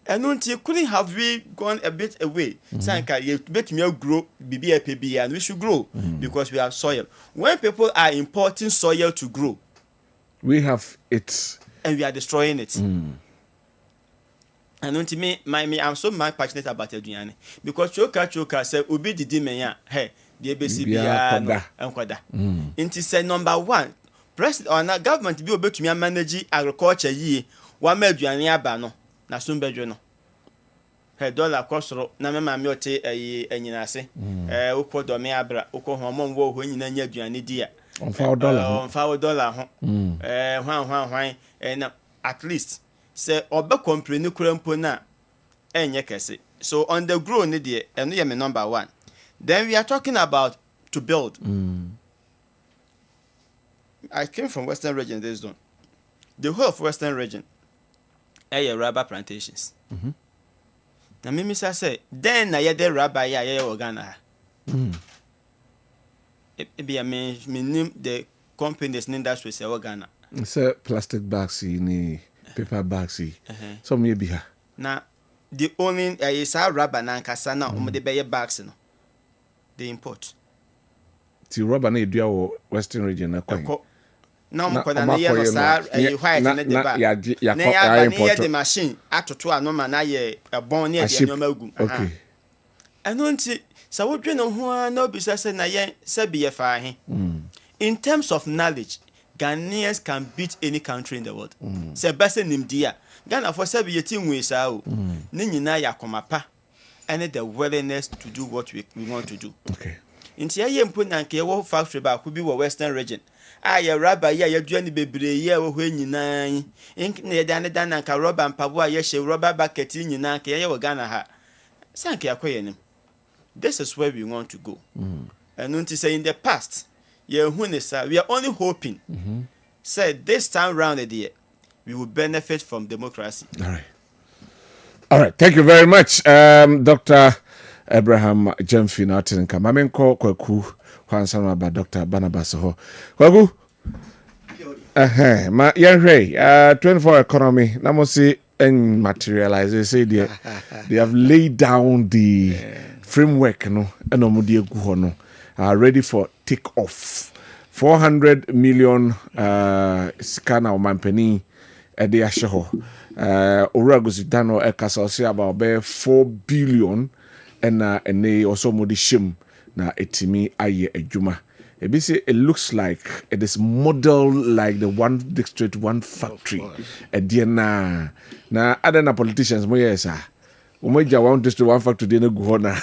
And until couldn't have we gone a bit away, Sanka, you make me grow BBAPB, and we should grow because we have soil. When people are importing soil to grow, we have it, and we are destroying it. And unto me, I'm so passionate about Adrian because Choka said, Ubi did me, hey, the ABCB and Quada. It is number one. President or not government be able to me manage agriculture ye, one Medrian Yabano, Nasum Bedrono. Her dollar cost na mamma miote a yenase, Uko Domeabra, Uko Homon wo when you nanya Dianidia. On $4, and at least say obe comprenu kurempona enyekese. So on the grow ni die eno ye me number one. Then we are talking about to build. I came from Western region this zone. The whole of Western region rubber plantations. Na mimi say then na ye the rubber ya Ghana. Be a name the companies in industry say Ghana. It's a plastic bags in paper bags. So maybe her. Now the only is our rubber nankasa na the bay bags no. They import. The rubber na do Western region na now na ye no sa white na the bag. Na the machine atoto anoma na ye bon na the anoma gu. Okay. Anonti so what you know who no be say na yen say be fa he. In terms of knowledge, Ghanaians can beat any country in the world. Say best nimdia. Ghana for say be team we sa o. Ni nyina ya komapa and the willingness to do what we want to do. Okay. Inti ye mpo na nke wo factory ba ku bi wo Western region. Ya rubber ya aduane bebre ye wo hwe nyina yi. In na ye dan na nka rubber mpabo a ye hye rubber bucket nyina nke ye wo Ghana ha. Sanke akoye nim. This is where we want to go. And until say in the past, we are only hoping, say this time round the year, we will benefit from democracy. All right. Thank you very much, Dr. Abraham Jemfi Natinka. Mamenko Kwaku Hansan about Dr. Barnabas Ho. Kwaku. Ma Yanre, 24 economy. Namosi and materialize. Say they have laid down the framework no enomudi egu no are ready for take off. 400 million scan our mampeni e de ahye ho. Uragusi dano e kasa say about 4 billion and ene also modi shim na etimi aye adwuma. Ebi say it looks like it is model like the one district one factory. E de na other politicians mo yes Umeja one district one factory de na gu ho na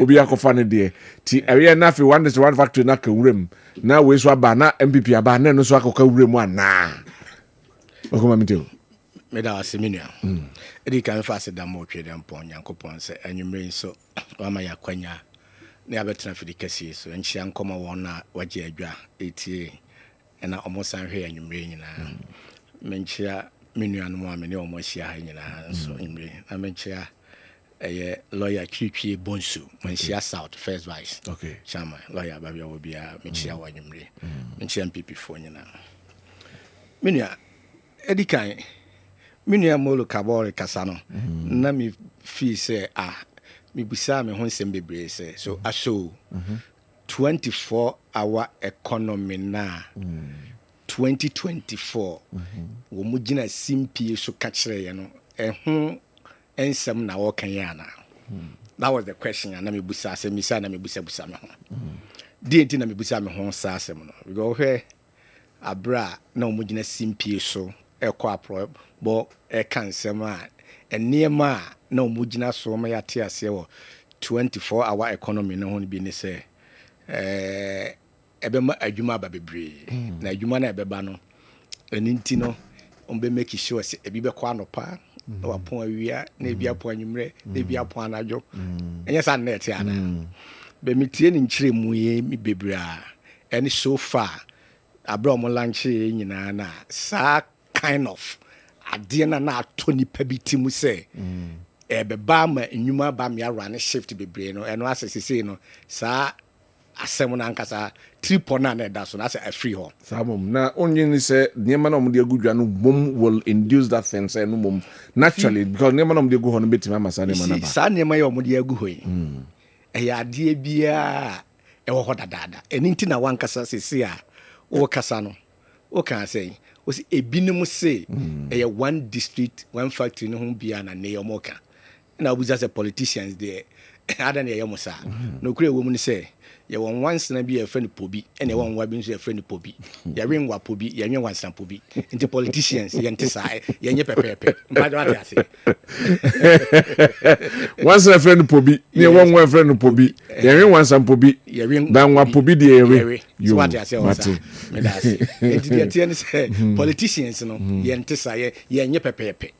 obi akofa ne de ti area na fi one district one factory na ka wurem na we so aba na MPP aba na no so akoka wurem ana okoma miteo meda asemenia edi kan fa se da mo twe dem pon yankopon se anwumre so wa ma yakwanya na abetena fi de kesi so enhia nkoma won na waje adwa etie na omosan hwe anwumre nyina menchia menuanu a me ne omohia ha nyina so anwumre na menchia lawyer Chichi Bonsu, Menchia South, first vice. Okay. Chama, lawyer Babia will be a Menchia Wanyumri, Menchia PP for you now. Minia, Edikai, Minia Molo Cabore Casano, Nami fee say, me besame Honsen Bibre say, so I show 24-hour economy now. 2024, Womujina Simpi so catch you know, and some na walking yana. That was the question. And me busa se misa na me busa me ho. Di enti na me busa me ho sa asem no. We go here abra na omugina simpie so e kwa pro bo e kan sem a enema na omugina so ma yate ase wo 24-hour economy na ho bi ne se ebe ma adwuma ba bebre na adwuma na ebe ba no eninti no on be make sure say ebi be kwa no pa na wapon awia na ebi apon anwumre na ebi apon anajo enye sa net ya na be metie ni nkyire mu ye mi bebra and so far abro mo lunch nyina na sa kind of ade na atoni pa bitimu say beba ma enwuma ba me run shift bebre no eno asese no sa asem na nkasa triple na da so na say free ho samom na onye ni say niema na omde agudwa no bom will induce that thing say no bom naturally because niema na omde agu ho no betima amasa niema na ba sa niema ye omde agu ho yi ya ade bia e wo ho dadada eni nti na wankasa sese a wo kasa no wo kan say o si ebinim say e one district one factory no ho bia na ne yomoka na obuza say politicians there ada na yomosa no kure wo mu ni say ye won once na be a friend pobi ene won wa bi nso a friend pobi ye wen wa pobi ye nwen wansan pobi into politicians ye ntesa ye nye pepepe mba do ate ase once a friend pobi ye won wa friend pobi ye nwen wansan pobi ye wen dan wa pobi de ye you ate ase o sa me da ase enti de tie ni say politicians no ye ntesa ye nye pepepe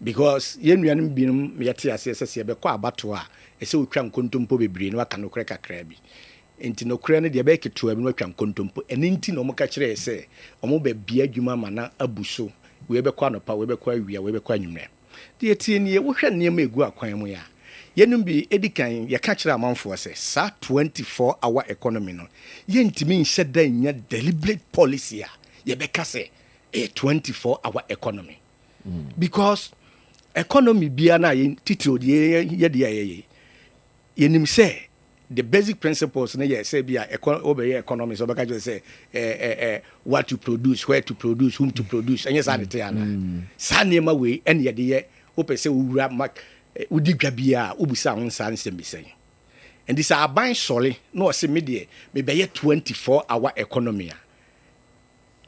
because ye nuanum binum ye te ase se be kwa abato a ese otwa nkontompo bebre no aka nokre kakra bi enti nokre no de be keto abi no atwa nkontompo eni nti no moka kire ese omo ba bia adwuma mana abuso we be kwa no pa we be kwa awia we be kwa nwumre de tie nie wo hwe ne ma egu akwan mu ya yenum bi edikan ye ka kire amanfo ase sa 24 hour economy no ye ntimi nhye dan nya deliberate policy a ye be ka se a 24 hour economy because economy bia na ye titiro de ye de ye yenim say the basic principles na ye say bia obey economy so baka just say what to produce, where to produce, whom to produce and yes ade ana sa nema we ene ye de ye opese owura mak udigwa bia obusa ho nsa nsem bisay and this aban sole no say me de me be ye 24 hour economy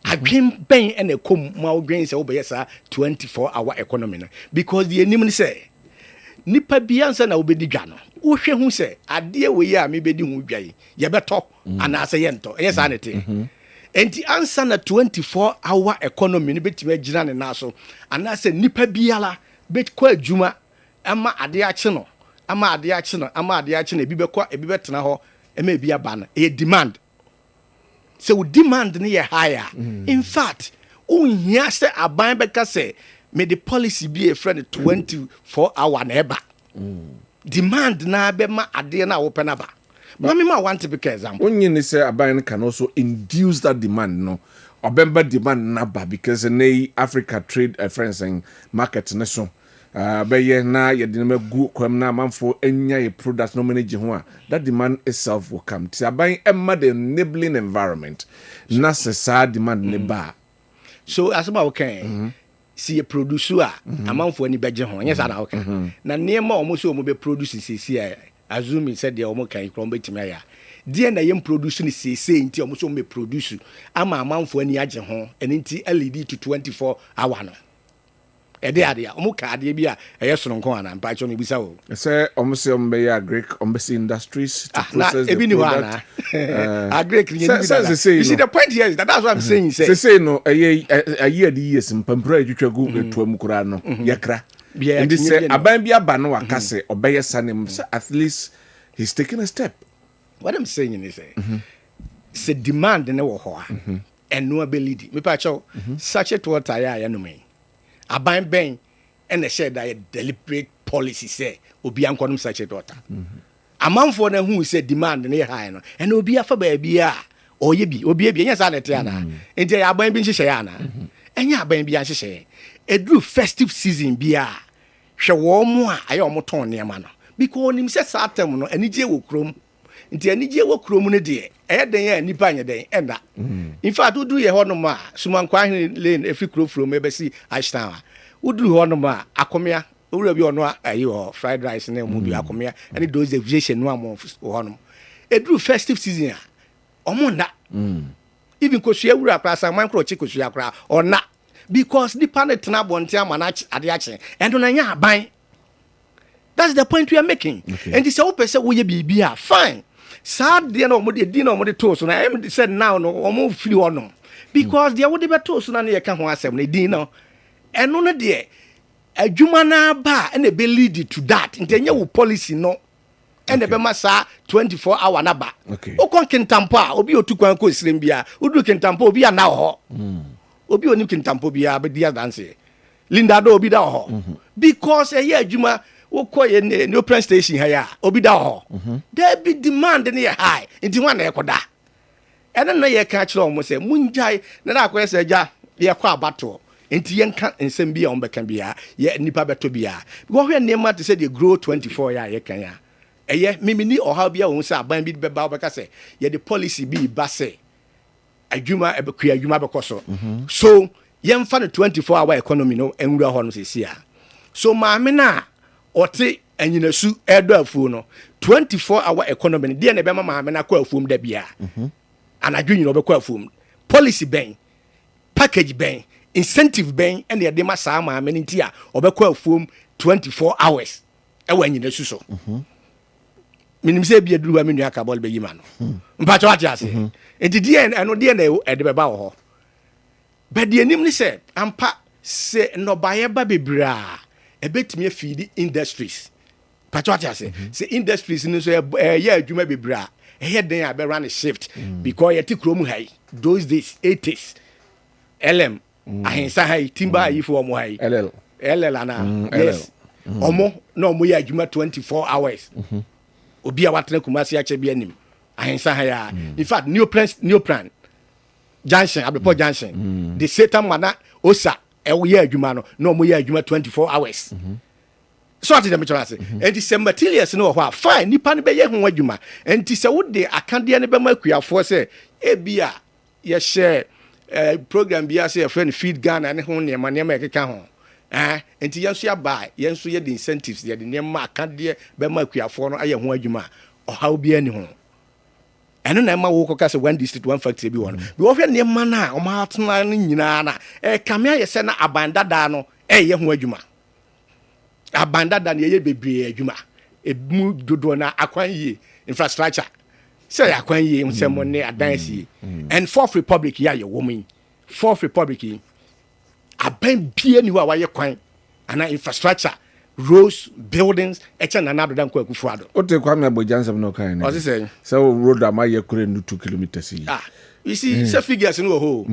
adwen ben ene kom ma odwen say obey sa 24 hour economy na because the enim ni say nipa biansa na obedi dwa no wo hwe hu se ade we ya me bedi hu dwa yi ye beto ana se ye nto yes anete enti ansa na 24 hour economy ni betima gina ne na so ana se nipa biala bet kwa adwuma ama ade ache no ama ade ache no ebi bekwa ebi betena ho ema ebi aba na e demand so demand ni ye higher in fact unhia se aban beka se me the policy be a friend 24 hour na eba demand na be ma ade na wo pena ba ma me ma want to be example onye ni say aban can also induce that demand no obemba demand na ba because in Africa trade friends and market ne so be ye na ye de na gu kwam na manfo enya ye product no manage ho a that demand itself will come ti aban emma the enabling environment na se sa demand ne ba so asema okay si ye produce a amanfo ani beje ho nyesa na okay na niema omo so omo be produce sisi a azumi said de omo kan ikro betimi aya die na yem produce ni sisi nti omo so omo produce ama amanfo ani age ho eni nti LED to 24 hour no ede ade omo ka ade bi a eye soronko ana mpa cho no bisa wo say omo se omo be agric omo be industries to process the product agric ni you see the point here is that's what I'm saying say no aye di yes mpampra atwitwa gu etuam kura no yakra and this say aban bi aba no wakase obeye sanem at least he's taking a step. What I'm saying is say demand na wo ho and no ability me pa cho sachet water ya no me aban ben and the share that deliberate policy say obi ankonum sachet water amanfo na hu say demand na high no and obi afa ba bia oye bi obi enya sa na te ana enti aban bi nhye ana enya aban bi nhye edru festive season bia hwe wo mo a aye o ton ne ma no because onim say satem no anije wo krom nti anije wo krom no de den ya nipa anya den enda in fact udu ye hono ma sumankwa hin lane efi kro from e be si ashtan udu hono ma akomia owura bi ono ayi ho fried rice na mu bi akomia any those deviation no am hono edru festive season a omo nda even kosua wura pra sa man kro chi kosua kra ona because nipa na tena bonte amana ade ache endo na nya aban. That's the point we are making. Okay. And this open say we be fine. Sad dia no mo de di no mo de to so na em said now no omo free ono. because they would be told so na ye ka ho asem na din no eno no de adwuma na ba and be lead to that ntenye wo policy no and be masa 24 hour na ba o kon kintampo a obi otukwan ko sirem bia odu kintampo obi ana ho obi oni kintampo bia be dia dance Linda do obi da ho because e ya adwuma wo koye ne open station ha ya obi da ho there be demand ne high nti ho na ekoda ene na ye ka kire omo se munjai na na akoye se ja ye kwa abato enti yenka nsem bia on beka bia ye nipa beto bia because we name to say they grow 24 ya ye kan ya eye mimini oha bia wo se aban bi be ba beka se ye the policy bi ba se adwuma ebekua adwuma bekoso so yemfa the 24-hour economy no enwura ho no se sia so maame na ote anyinasu edo afuo no 24-hour economy de na be ma maame na kwa afuom da bia anadwo nyina obekwa afuom policy ben package ben incentive ben and the dema saa maame nti a obekwa afuom 24 hours ewa anyinasu so minim se bia duru wa menu aka ball be yima no mpacho ati ase enti die eno die na ede be ba wo ho but the enim ni se ampa se no baye ba bebra ebetimi afidi industries mpacho ati ase se industries ni so ye adwuma bebra here then I be run a shift because you take room high those days 80s LM ahensa high timber high for mo high LL ana yes omo no mo ya adwuma 24 hours obi a watena kumasi ache bi anim ahensa high in fact new plan junction abepo junction the satan mana osa e wo ya adwuma no mo ya adwuma 24 hours so ati dem chora se enti se materials no ho a fine nipa ne be ye ho adwuma enti se wo de akade ne be ma akuafo se e bia ye share program bia se friend feed Ghana ne ho ne ma ekeka ho enti yenso ya buy yenso ye the incentives ye de ne ma akade be ma akuafo no aye ho adwuma o ha obi ani ho eno na ma wo ko ka se one district one factory bi won bi wo hwe ne ma na o ma atena no nyina na kame aye se na abandada no ye ho adwuma abanda dan ye bebre adwuma emu dodo na akwan yi infrastructure say akwan yi nsemo ne adansi and fourth republic ya ye woman fourth republic aban bie ni ho awaye kwan ana infrastructure roads buildings echa na nado dan kwa kufuado ote kwa me bojansem no kan o say so road am aye kure no 2 kilometers yi you see say figures no ho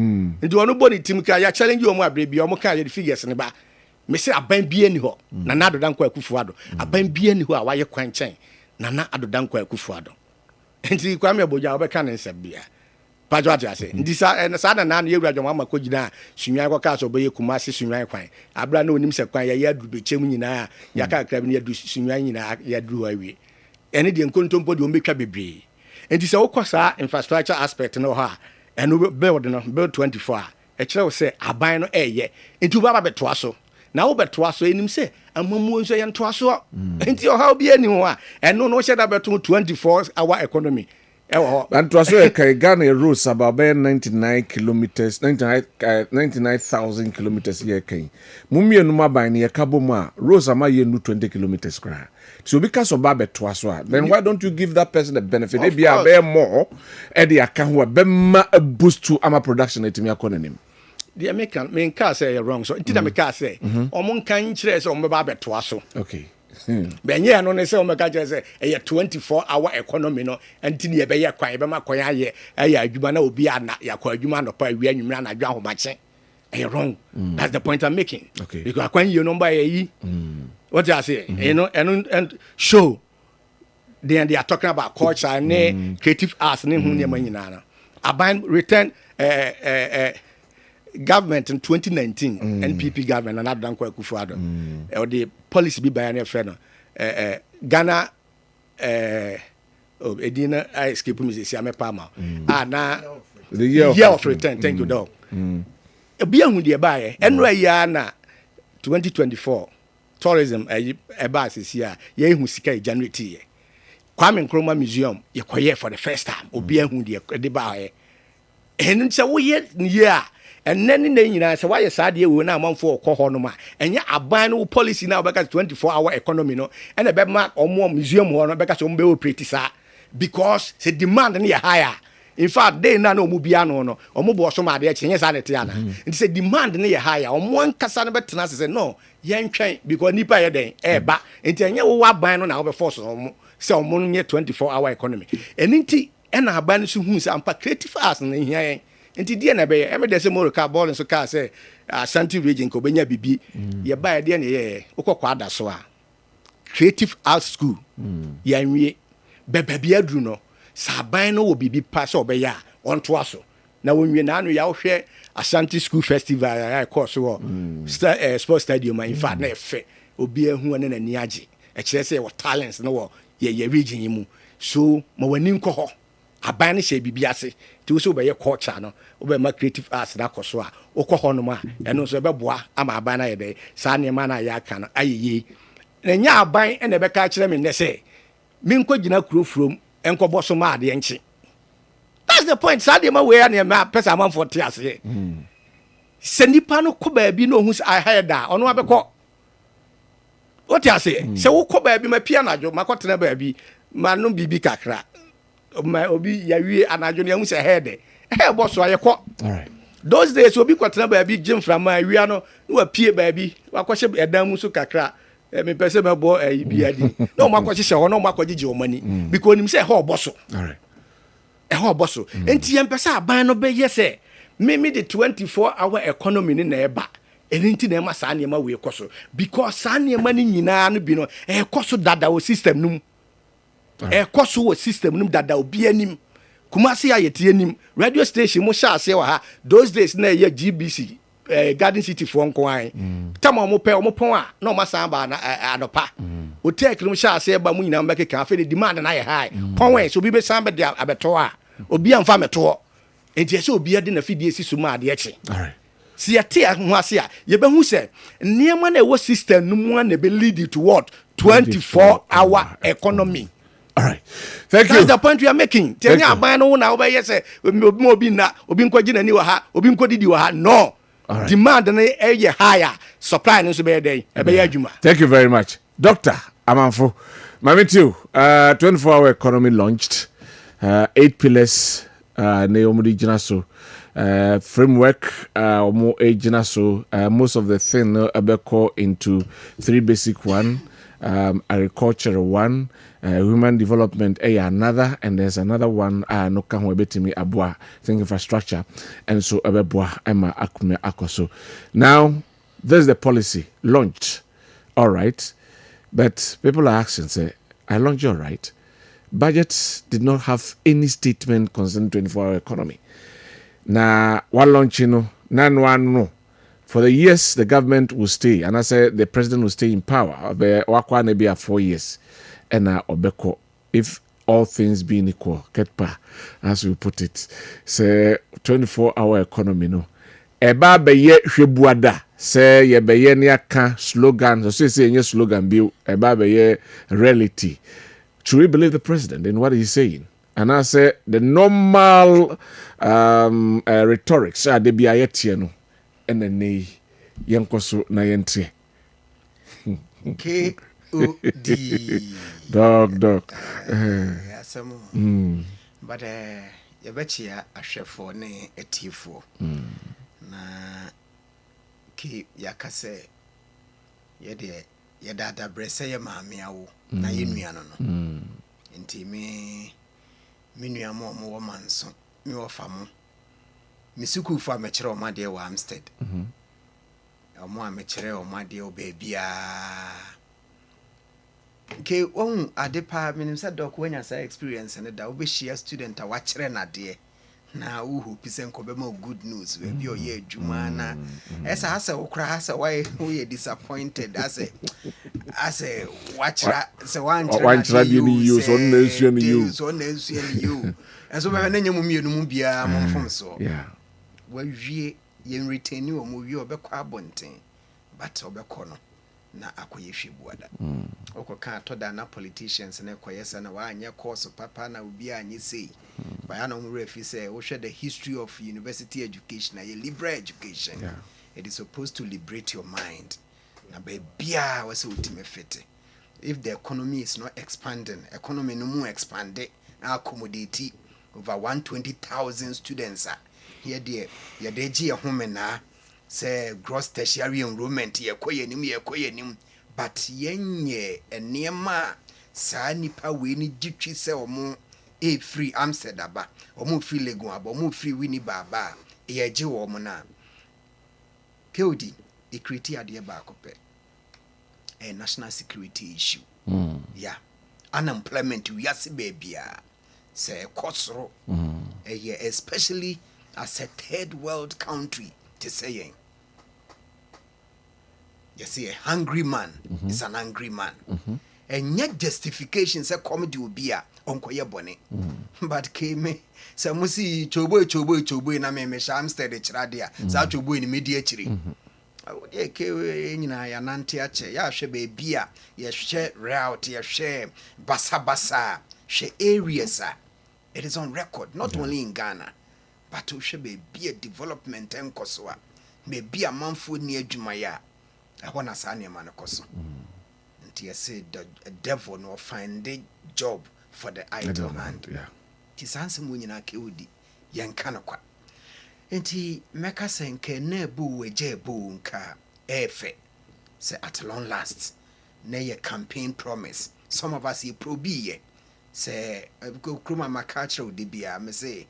nti wono body team ka ya challenge o mu abre bi o mu kan ye figures ne ba me say aban bie ni ho na na adodan kwa akufuado aban bie ni ho a waye kwan chen na na adodan kwa akufuado enti kwa me boja obeka ne nsabia pajo ati ase ndi sa na yewura dwoma makogina sunwan kwa ka so boye kumase sunwan kwan abra na onim se kwan ya duru bechem nyina ya ka kra bi ya du sunwan nyina ya duru awie ene de nkontompo de ombetwa bebre enti se wokosa infrastructure aspect no ha eno build 24 e kire wo se aban no eye enti baba betoa so na wo betoa so enim se amamu nso ye ntoa so enti o ha obi ani ho a eno no hye da beto 24 hour economy and to say Ghana roads about 99 kilometers 99,000 kilometers here kan mumie no maban ne yakaboma roads ama ye no 20 kilometers kra so because of babe to aso then why don't you give that person the benefit e bia be more e de aka ho be ma boost to ama production etimi akonanim the American men ka say wrong so nti da me ka say omon kan kire say ombe babe to aso okay benye no ne se o meka say e 24-hour economy no anti ne be ye kwan be ma kwan aye adwuma na obi ana yakwa adwuma no pa wi anwumra na adwa homache e wrong that's the point I'm making okay because kwan you number yi what you say you know and show they are talking about culture and creative arts ne hu ne manyina na aban return government in 2019 NPP government and Adan Kwa Kufuado or the policy be by an friend Ghana Edina I escape me say am Palma na the year of return thank you dog e bia hu de bae enra ya na 2024 tourism e ba sisia ye hu sika January ye Kwame Nkrumah Museum ye koye for the first time obi hu de bae enu nse wo ye year and then nyina say why sade we na amanfo okọ ho no ma enya aban no policy na obeka 24-hour economy no and e be ma omo museum ho no beka so mbe operate sa because the demand na higher in fact they na no mu bia no no omo bo so ma de chenye sa nete ana nti say demand ne ye higher omo ankasa no betena say no yen twen because nipa ye den e ba nti enye wo aban no na wo be force omo say omo no nye 24-hour economy enti e na aban no so hu say ampa creative arts no hia yen nti die na be ye me de say mo ka ball so ka say Ashanti region ko benya bibi ye ba ye de na ye ukokwa ada so a creative arts school ya nwie beba bia duru no saban no wo bibi pa so obeya onto aso na wonwie na anu ya wo hwe Ashanti school festival ya course wo sports stadium in fact na efe obi ehu ne na ni age e kire say wo talents no wo ye region yi mu so ma wani nko ho aban ne hye bibi ase ti wo so obeye culture no obe ma creative arts na koso a okọ ho no ma eno so beboa ama aban na ye de sa ne ma na ya aka no ayeye na nya aban ene be ka kire me ne say me nko gina kurofrom enko boso ma ade enchi. That's the point. Sa de ma we na ma pesa man for tiase. Se nipa no ko ba bi no hu I heard that ono abekọ. What you say? Se wo ko ba bi ma pia na jo makotena ba bi ma no bibi kakra. Ma obi ya wie anajo ne hu se head. Boso ayekọ. All right. Those days obi kwotena ba bi gym from ma wi ano no wa pie ba bi wakọhye edan mu so kakra. Me pese me bo biadi no makọhye ho no makọgye omani because nim say ho boso. All right. Ho boso enti yem pese aban no be yese me the 24-hour economy ni na eba enti na ma sa ne ma we koso because sa ne ma ni nyina no bi no koso dada o system num koso o system num dada obi anim kumasi ayete anim radio station mo sha ase wa ha those days na ye GBC Garden City for nkoan tama mo pe mo pon a na o masa ba na adopa o take no sha ase ba mo nyina mbeke ka fe the demand na ye high pon we so bi be san be de abeto a obi amfa meto enti ese obi ade na fidie si so ma de eche alright si yate ho ase a ye be hu se niema na wo system no mu na be lead to what 24-hour economy. All right. Thank you. That's the point we are making. Tell you aban no na obi yes obi na obi nkwaji na ni wa ha obi nkodidi wa ha no. Right. Demand na e higher, supply no so be dey e be adwuma. Thank you very much. Dr. Amanfo. Mametiu, 24-hour economy launched. 8 pillars na omudi gina so. Framework omo gina so. Most of the thing no abeko into 3 basic one. Agriculture one, human development another, and there's another one no kan webetimi abua think infrastructure, and so abua ema akume akoso. Now there's the policy launched, all right, but people are asking, say, I launched all right. Budgets did not have any statement concerning 24-hour economy. Now one launch, no. For the years the government will stay, and I said the president will stay in power, wakwa maybe 4 years, and obeko, if all things being equal, ketpa, as we put it, say 24-hour economy no. Eba beye hwebuada, say ye beye niaka slogan, so say nye slogan bill, eba beye reality. Should we believe the president in what he's saying? And I say the normal rhetoric, say de biayeti no. Ene yankoso na yentre KOD dog asamo but ye bechia ahwefo ne etifo na ki yakase ye de ye dada brese ye maame awo na ye nuano no enti me nuamo mo wo manso me wo famo misuku fa mekere o made wa Amstead omo a mekere o made o baabia ke on adepa minim sa dok wanya sa experience ne da obehia student a wa kere na de na uhu pisen ko be ma good news we bi o ye adwuma na esa hasa ukra hasa why we disappointed as a watcher se wan kere bi ni you so na esu ni you and so be na nyemu mienu mu bia mo mfom so yeah wawie yen retain o mo wie obekọ abonten but obekọ no na akoye hwebuada okoka toda na politicians na koyesa na wa anya course papa na obi anyi sei baya no refi say wo hwe the history of university education a liberal education it is supposed to liberate your mind na bia wase ultimate fit if the economy is not expanding economy no mu expand accommodate over 120,000 students here there ya de gye home na say gross tertiary enrollment ye koyenim but yenye enema saa nipa we ni gitwi sɛ ɔmo free Amsterdam ba ɔmo free Legon aba ɔmo free Winnie baba ye gye wɔ ɔmo na KOD ekriti ade ba akɔpɛ a national security issue yeah unemployment we ase baabia say kosoro especially as a third world country to say you see a hungry man is an angry man and yet justification say comedy will be a onkoye bone but came say musi chobo na me sham steady chirade a sa chobo ni media chiri awode ke nyina ya nante ache ya hwe be bia ye hwe route ye hwe basa hwe areas it is on record not only in Ghana but to hwe be bia development enkoso a be bia manfo ni adwuma ya ehona sa ne ma ne koso nti say the devil no find a job for the idle hand ti sanse mu nyina ke odi yenka no kwa nti meka senke na bu weje bu nka efe say at long last na ye campaign promise some of us ye probi say kruma makachro de bia me say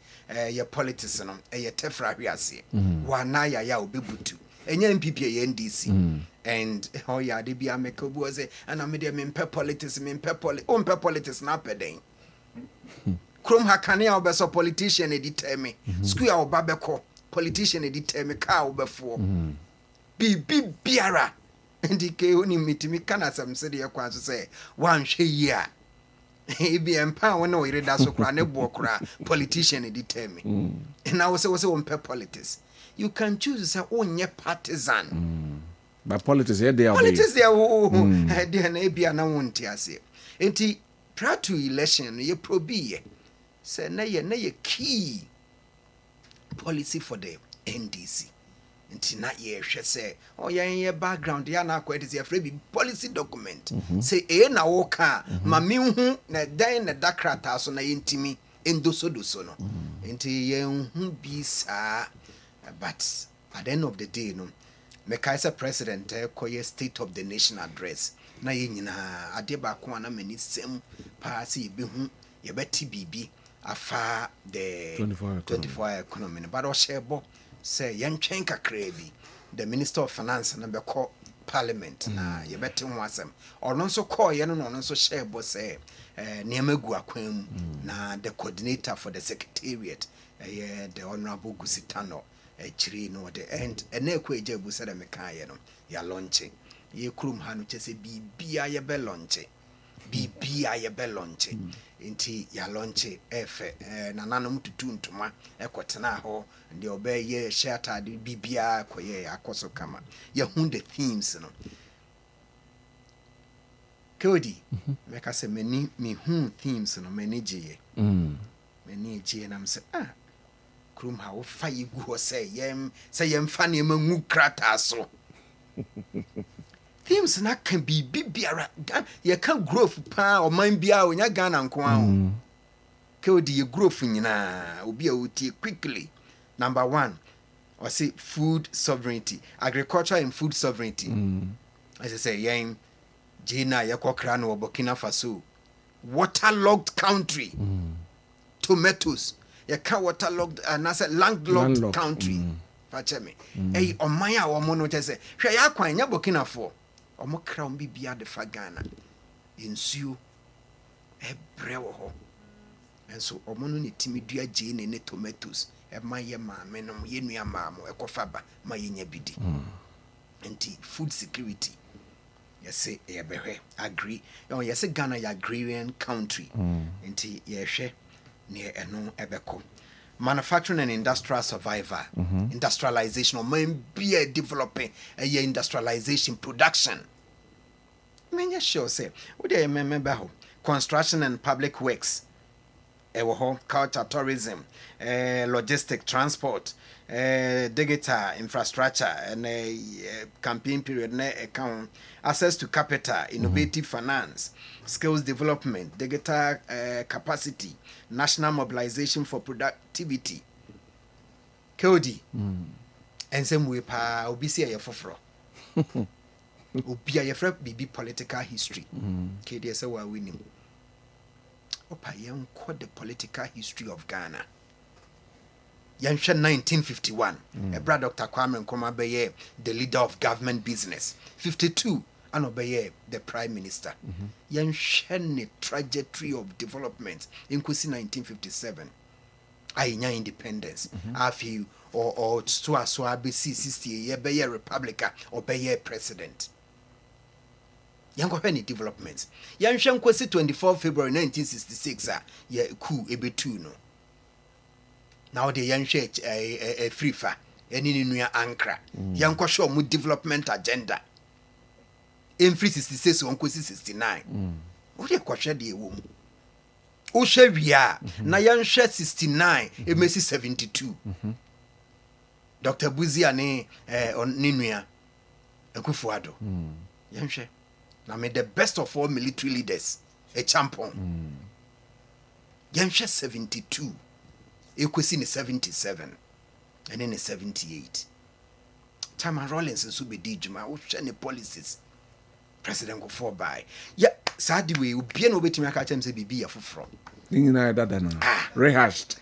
ye politics no ye tefra hwiase wana ya obebutu enya MPP ye NDC and oh yeah de bia meka bu say ana me de me politics na peden krom hakane a obeso politician e determine school a obabeko politician e determine ka obefo biara ndike oni mitimi kana samse de yakwa so say wanhwe yi a ebi empa wona o ireda so kra ne bo kra politician e determine na wo say on politics you can choose say onye partisan but politics here they are politics there dey na ebia na wonte ase enti prior to election ye probi say na ye key policy for the NDC nti na ye hwe say oh ye background ya na kwete say free policy document say na wo ka ma menhu na dan na dakrata so na yentimi endoso no nti ye hu bi saa but at the end of the day no me kaisa president koye state of the nation address na ye nyina ade ba ko na mani sem pa se ye behu ye beti bibi afa the 24 economy but o shebo say yentwen kakra bi the minister of finance na be call parliament na ye beti ho asem ono nso call ye no ono nso shebo say niamagu akwam na the coordinator for the secretariat the honorable Gusitano chiri no the end na ekweje bu say the meka ye no ya launching ye krum ha no chese bibia ye be launching nti ya launch efe na nanom tutu ntoma ekotena ho ndi obe ye share de bibia koye akoso kama ye hu the themes no Kodi meka se meni mi hu themes no meni giye meni giye na mse krum ha wo fa yigu ho se yem fa ne mangu krata so themes na can be biara ye can growth pa o man bia onya Ghana nko aho Kodi ye growth nyina obi a wotie quickly. Number 1 or say food sovereignty, agriculture and food sovereignty. As I say yen Gina yakokra no Burkina Faso, waterlogged country. Tomatoes ye can waterlogged and as a landlocked country. Facheme eh omaya wo mo no chese hwe ya kwan nya Burkina Faso omo kra on bibia de fa Ghana ensuo ebre wo ho enso omo no ne timidua je ne tomatoes e ma ye ma me no ye nua ma mo ekofa ba ma ye nya bidi enti food security yes e behwe agree yes Ghana ya agrarian country enti ye hwe ne eno ebeko manufacturing and industrial survival, industrialization, or maybe developing a industrialization production. Many sure say, what do you remember? Construction and public works. culture, tourism, logistic, transport, digital infrastructure, and campaign period, account, access to capital, innovative finance, skills development, digital capacity, national mobilization for productivity. Kodi, and some way pa obi see a foforo. Obi a yefra bibi political history. Kedi say wa winning. Opa yen called the political history of Ghana. Yansha 1951. A brother Dr. Kwabena Owusu Dankwa, the leader of government business. 52. And obey the prime minister. Yansha the trajectory of development in 1957. Ainya independence. Afi or so be 60 year be republican or be president. Yanko any developments. Yanshan kwesi 24 February 1966 ye coup ebetu no. Now the yanshe a free fa any new ankra. Yanko show mu development agenda. In free 66 on kwesi 69. What ye kwashe de wom. O she wia na yanshe 69 e mesi 72. Dr. Buzia ne Ninua Ekufuado. Yanshe. Now made the best of all military leaders, a champion. Yansha 72, Ekwesi in 77, and then in 78. Chama Rollins and Subedi Juma, which any policies, President go for by. Yeah, sadly, we will be an obey to make a chance to be a from. Rehashed.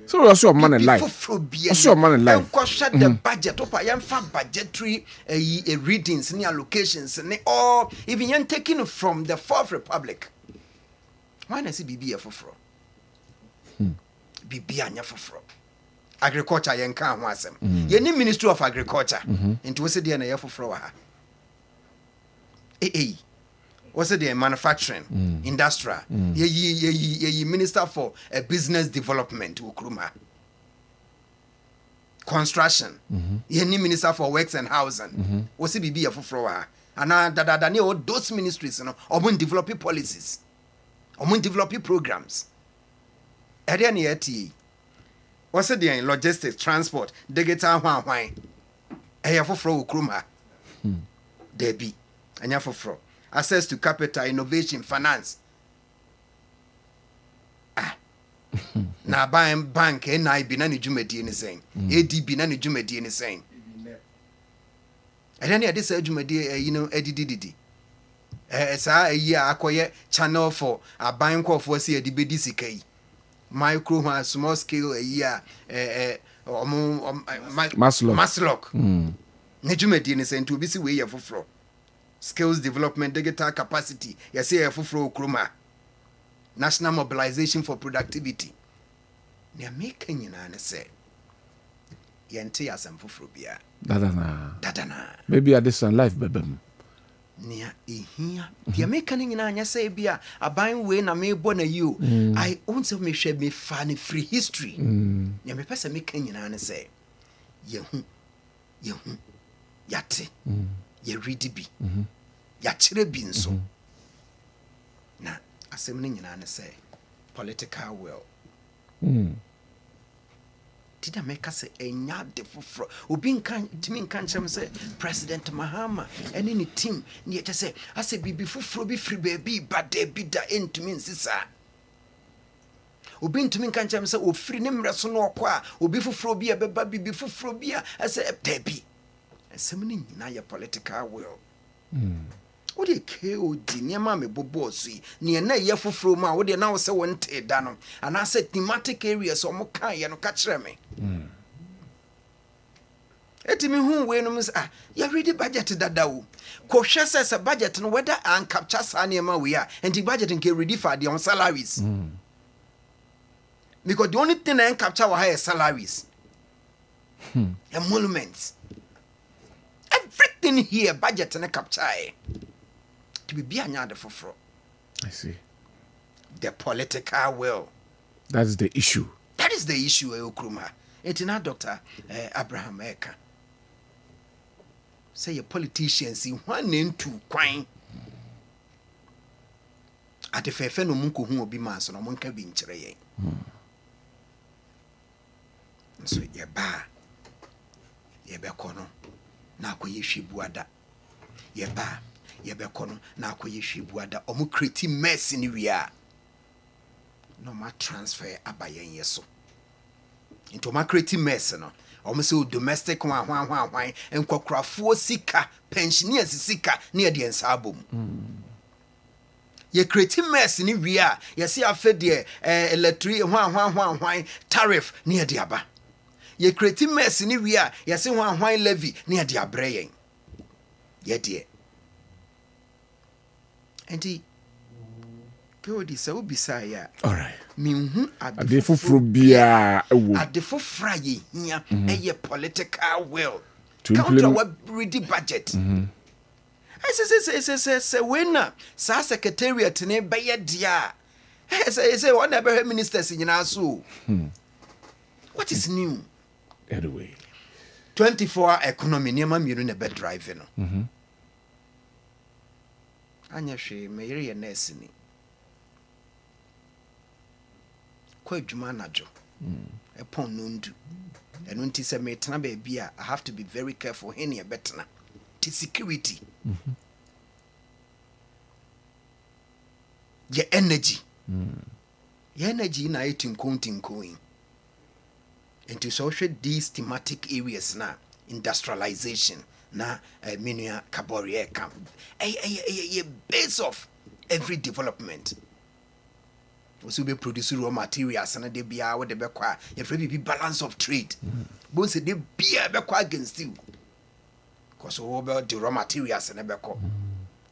So what's your money life? What's your money life? Shut the budget up. I am for budgetary readings, any allocations, and all even you're taking from the Fourth Republic. Why does it be a for? Be anya for agriculture. Yen can't want them. You need Ministry of Agriculture. Into what's the end of for? What's the manufacturing, industrial? Ye Minister for Business Development, Ukruma. Construction. Ye ni Minister for Works and Housing. What's it be a for? And all those ministries, you know, or developing policies, or developing programs. Any what's the logistics, transport, digital wine? For Ukruma. There be, and for access to capital, innovation, finance. Na buying bank, NI be nani jumedi anything. ADB nani jumedi anything. And then this jumedi, you know, EDDD. Sa a year acquire channel for a bank of what's here the BDCK. Micro, small scale a year, Maslock. Nejumedi anything to be see way for floor. Skills development, digital capacity, yes, here for Kroma. National mobilization for productivity. Near making you say, Yente as and Fufrobia. Dadana. Maybe at this life, baby. Near here. The American in Anya say, Bia, a buying way, na may born you. I also may share me funny free history. Near me person making you say, Yate. Ye ready be. Ya chire bi nso. Na asem ni nyina na say political will. Did I make us enya de foforo? Obi nkan timi nkan chem say President Mahama any ni team ni je say ase bibi foforo bi free baby bade bi da entumi nsisa. Obi ntumi nkan chem say ofiri ne mre so no okwa obi foforo bi abeba bibi foforo bi a ase debi. Asem ni nyina ya political will. What the KOD near mammy bobosi near na ye fufro ma what they now say one te dano and I said thematic areas or mokai and catch me. Etimi who way no miss you ready budget that daw. Kosha says a budget and whether and capture sanema we are and the budget and can ready for the on salaries. Because the only thing I capture were higher salaries. Emoluments. Everything here budget and a capture. To be another for. I see. The political will. That's the issue. That is the issue, Okruma. It's not Dr. Abraham Eka. Say a politician see one name to quine. ade fɛfɛ no mu nkohu obi ma so no mo nka bi nkyerɛ yɛn nso yɛbɛkɔ no na akɔyɛ hwebuada yɛbɛkɔ no na akɔyɛ hwebuada ɔmo create mess ni wie a no ma transfer aba yɛn yɛ so nti ɔmo create mess no ɔmo sɛ domestic hwan nkɔkorafoɔ sika pensioners sika ne yɛde nsa abom ye create mess ni wie a yɛse afɛ deɛ electric hwan tariff ne yɛde aba ye create mess ni wie a yɛse hwan levy ne yɛde abrɛ yɛn yɛdeɛ enti kodi sɛ obisa ya alright minhu ade foforo bia ewo ade foforo ye hia eye political will to counter implement what ready budget say when sa secretariat ne beye dia say one ever ministers nyina so what is new anyway 24-hour economy niam amiru na be drive no anya hwe meyere ye nurse ni kwa adwuma najo epon no ndu eno nti se me tena ba bia I have to be very careful hen ye betena to security your energy your energy na tinko into social these thematic areas na industrialization na minua kaborie camp a base of every development also be produce raw materials and they be what they be kwa be balance of trade both say they be against you because about the raw materials and be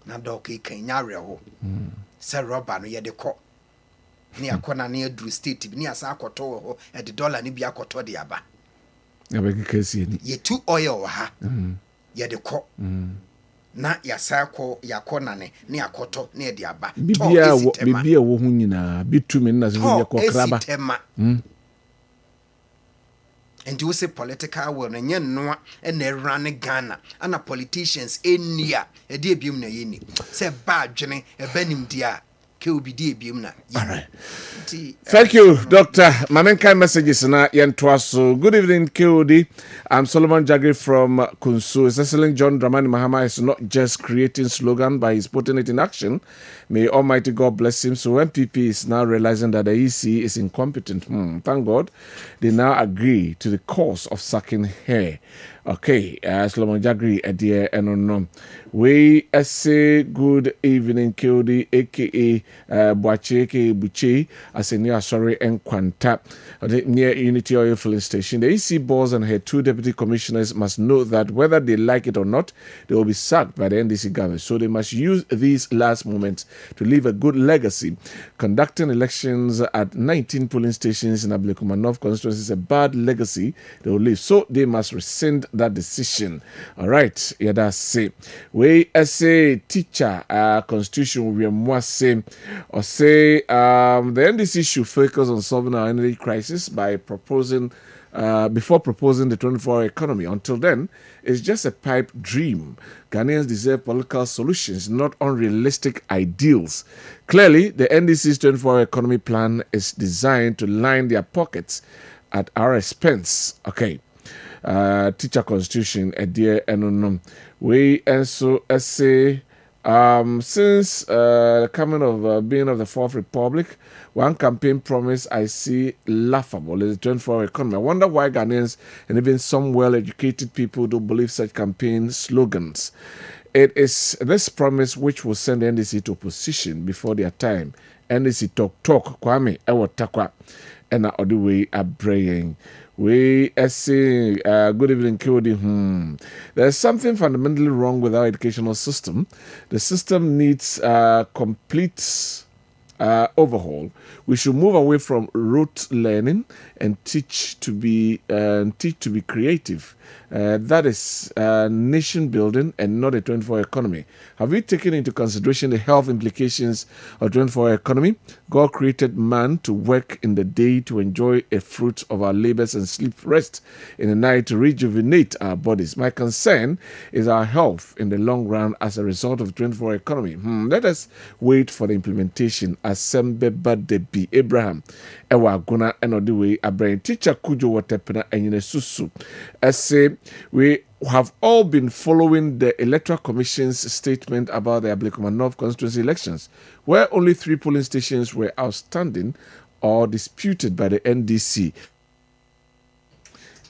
na dog kan nyare ho say rubber no ye de ko ni akona na adru state ni asa akoto ho e de dollar ni bi akoto de aba ya be kesi ni ye tu oil ha ye de ko na yasako yakona ne akoto na de aba bibia wo hu nyina bitumi na se ye ko kraba and you say political will na nye noa na run Ghana ana politicians enia e de biom na yeni say ba adwene e banim dia ke obi de biom na yeni. Thank you, Doctor. Mamenkai messages na yentwaso. Good evening, KOD. I'm Solomon Jagri from Kunsu. His Excellent John Dramani Mahama is not just creating slogan, but he's putting it in action. May Almighty God bless him. So MPP is now realizing that the EC is incompetent. Thank God. They now agree to the cause of sucking hair. Okay, Solomon Jagri, dear, and we say good evening, KOD, aka Boache, aka Buche, as a near sorry and Quanta, near Unity Oil Filling Station. The EC boss and her two deputy commissioners must know that whether they like it or not, they will be sacked by the NDC government. So they must use these last moments to leave a good legacy. Conducting elections at 19 polling stations in Ablekuma North constituency is a bad legacy they will leave. So they must rescind that decision. All right, yeah, that's it. We as a teacher, constitution we must say or say the NDC should focus on solving our energy crisis by proposing before proposing the 24-hour economy. Until then, it's just a pipe dream. Ghanaians deserve political solutions, not unrealistic ideals. Clearly, the NDC's 24-hour economy plan is designed to line their pockets at our expense. Okay. Teacher constitution, a dear and we also say since the coming of being of the Fourth Republic, one campaign promise I see laughable is the 24-hour economy. I wonder why Ghanaians and even some well-educated people don't believe such campaign slogans. It is this promise which will send the NDC to opposition before their time. NDC talk Kwame Ewo Takwa and all the way are praying. We say good evening, KOD. There's something fundamentally wrong with our educational system. The system needs complete overhaul. We should move away from rote learning and teach to be creative. That is nation building and not a 24-hour economy. Have we taken into consideration the health implications of 24-hour economy? God created man to work in the day to enjoy a fruit of our labors and sleep rest in the night to rejuvenate our bodies. My concern is our health in the long run as a result of the 24-hour economy. Let us wait for the implementation. Asembe Badebi Abraham Ewa Guna Enodiwe Abrain Teacher Kujo Watepena and Susu. As say we have all been following the Electoral Commission's statement about the Ablekuma North constituency elections, where only 3 polling stations were outstanding or disputed by the NDC.